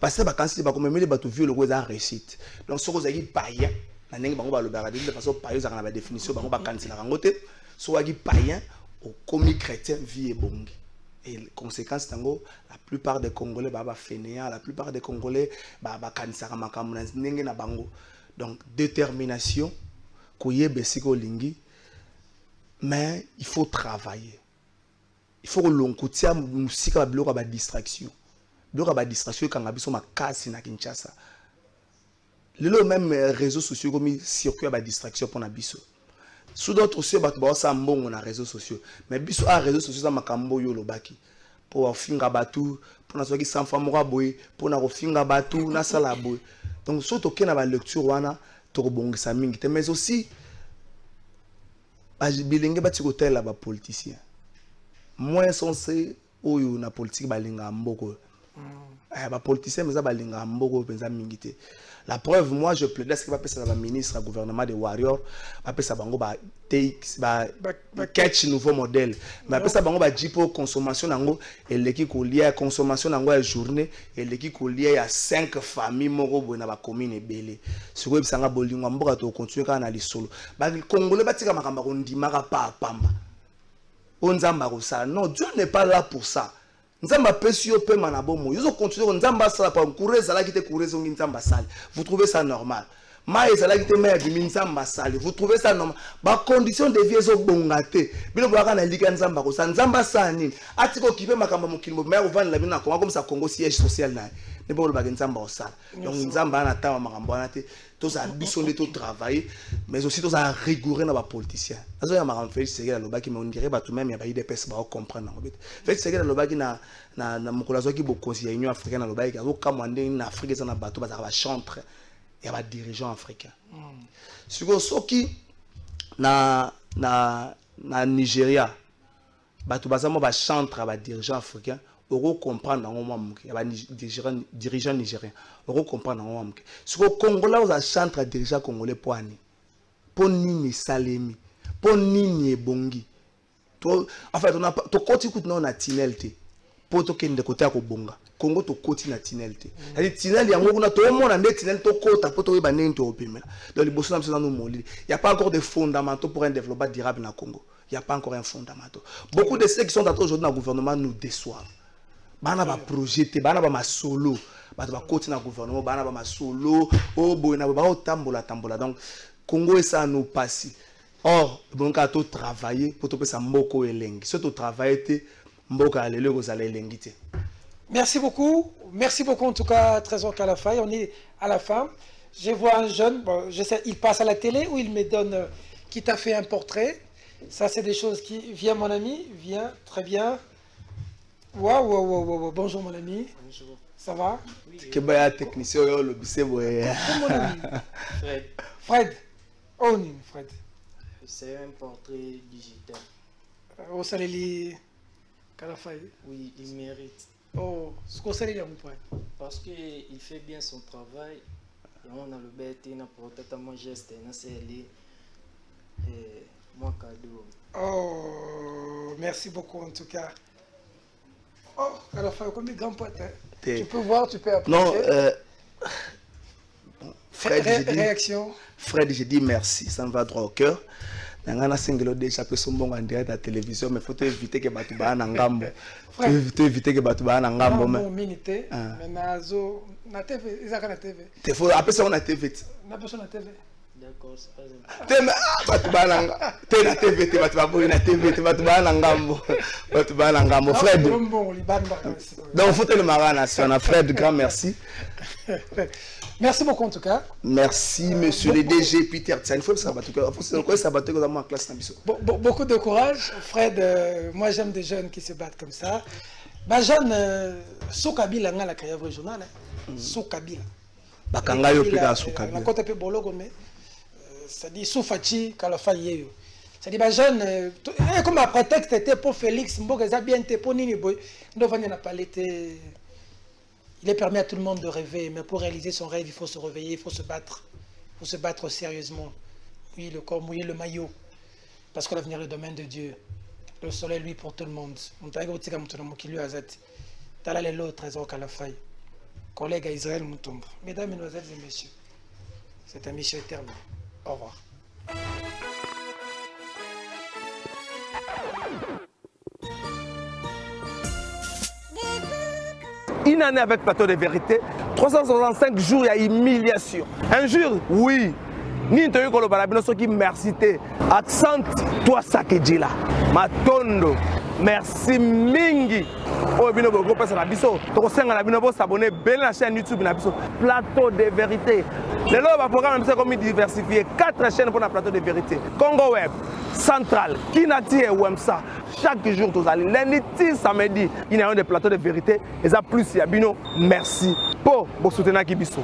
passer vacances ba comme les bateaux vieux le quoi réussite donc ce que vous avez païen na ndenge bango ba lo ba de façon païen ça na ba définition bango ba kanisa la ngote so wagi païen au commis chrétien vie et bongi et conséquence tango la plupart des Congolais ba fainéants la plupart des Congolais ba kanisa ka makambo na ndenge na bango donc détermination koyebe siko lingi mais il faut travailler il faut que l'on kotia musika ba bloka ba distraction donc à distraction quand on ma casse na Kinshasa le même réseaux sociaux comme circuit à distraction pour na biso sous d'autres aussi ba ça mbongo na réseaux sociaux mais biso à réseaux sociaux ça makambo yo lobaki pour finga batu pour na soki sans femme boy pour na finga batu na sala boy donc surtout que na ba lecture wana to bongisa mingi mais aussi ba bilenge ba tikotel ba politicien moins censé oyo na politique balinga mboko ba politicien mais ça balinga mboko penza mingité la preuve moi je plaide ce qui va passer dans le ministre du gouvernement de Warrior va passer bango ba TX ba catch nouveau modèle mais après ça bango ba jipo consommation nango et l'équipe ko lié consommation nango à journée et l'équipe ko lié à 5 familles moko bona ba commune belé ce ko bisanga bolingo mboka to continuer kana lisolo ba congolais batika makamba ko ndimaka pa pamba onzamba ko ça non Dieu n'est pas là pour ça. Nzamba pesio pe manabomo. Ils ont continué nzamba sala pa kureza la kite kureza ngi nzamba sala. Vous trouvez ça normal? ma ezalaki te mai abimi nzambe asali. Vous trouvez ça normal? Ba condition de vie ezobonga te bino boyaka na lika nzambe akosa nzambe asala nini atiko okipe makambo mokili mobimaya kovandela bino na Congo comme ça Congo siège social naye ne pas olobaki nzambe osala. Donc nzambe ana tama makambo wana te toza biso nde to travailler mais aussi toza rigoureux na ba politiciens azo ya makambo Félix Tshisekedi alobaki mais on dirait bato même ya ba IDPS ba comprendre na bête Félix Tshisekedi alobaki na mokolo azoki bo conseiller Union africaine alobaki azo kamwa ndenge na Afrique eza na bato bazaka ba chantre ya ba dirigeants africains siko soki na Nigeria bato bazamo ba chantre ba dirigeants africains on comprendre dans mon moké dirigeant nigérien on comprendre dans mon moké ce que Congolais aux chantre dirigeant congolais pour ani pour nini salemi pour nini bongi en fait on a to côté écoute non na tinelté pour to kende côté ko bonga Congo to côté na tinelté c'est tinel yango kuna to mona ndé tinel to kota pour to ba nini to opimela donc les bossons dans nos moli il y a pas encore de fondamentaux pour un développement durable na Congo il y a pas encore un fondamental beaucoup de ceux qui sont aujourd'hui dans le gouvernement nous déçoivent. Bana ba projeté bana ba masolo ba ba côté na gouvernement bana ba masolo o boina ba o tambola donc Congo et ça nous passe or donc à tout travailler pour to pesa mboko elengi surtout travailler te mboka alele ko zala elengi te. Merci beaucoup en tout cas Trésor Kalafaye. On est à la fin. Je vois un jeune, bon, je sais, il passe à la télé ou il me donne qui t'a fait un portrait. Ça c'est des choses qui viens mon ami, viens très bien. Wow. Bonjour mon ami. Bonjour. Ça va? Oui. Que bah technicien le bise boy. Mon ami. Fred. Oh non, Fred. C'est un portrait digital. Au Saleli Kalafaye. Oui, il mérite. Oh, ce qu'on sait mon point. Parce que il fait bien son travail. Et on a le bête, il a porté mon geste, il a scellé. Et moi cadeau. Oh, merci beaucoup en tout cas. Oh, Kalafaye, comme des grands potes. Tu peux voir, tu peux apprécier. Non, Fred, réaction. Fred, je dis merci, ça me va droit au cœur. Nangana singelo déjà peut son bon en direct à la télévision, mais faut éviter que batu ba na ngambo. Faut éviter que batu ba na ngambo mais. Minute, mais nazo na TV, izaka na TV. Te faut appeler ça on a TV. Na personne na TV. D'accord, c'est pas grave. Te batu ba na te na TV, te batu ba boy na TV, te batu ba na ngambo. Batu ba na ngambo Fred. Donc faut te le marana, c'est un Fred, grand merci. Merci beaucoup en tout cas. Merci monsieur le DG Peter Tsan. Il faut sabattre en classe. Beaucoup de courage. Fred, moi j'aime des jeunes qui se battent comme ça. Bah jeune, Soukabila n'a la carrière régionale. Soukabila. Bakangayo pika Soukabila. La côte un peu bologo mais ça dit Soufachi Kalafaye. Ça dit bah jeune, comme un prétexte était pour Félix Mboga bien été pour Nini Boy. Nous venons à parler. Il permet à tout le monde de rêver, mais pour réaliser son rêve, il faut se réveiller, il faut se battre. Il faut se battre sérieusement. Mouiller le corps, mouiller le maillot. Parce que l'avenir est le domaine de Dieu. Le soleil, lui, pour tout le monde. Trésor Kalafaye. Collègue à Israël Moutombo. Mesdames, Mesdemoiselles et Messieurs, c'est un mission éternel. Au revoir. Une année avec plateau de vérité, 365 jours, il y a humiliation. Un jour, oui. Ni ntoyo kolo balabino soki merci te. Accent toi Sakedjila. Matondo. Merci mingi. Oh bino boko pesa na biso. Toko senga na bino bo s'abonner belle la chaîne YouTube na biso. Plateau de vérité. Le lot va programme c'est comme diversifier 4 chaînes pour la plateau de vérité. Congo Web, Central, Kinati et Wemsa. Chaque jour tous allez lundi samedi, il y a un des plateaux de vérité et ça plus il y a bino. Merci. Pour soutenir Kibiso.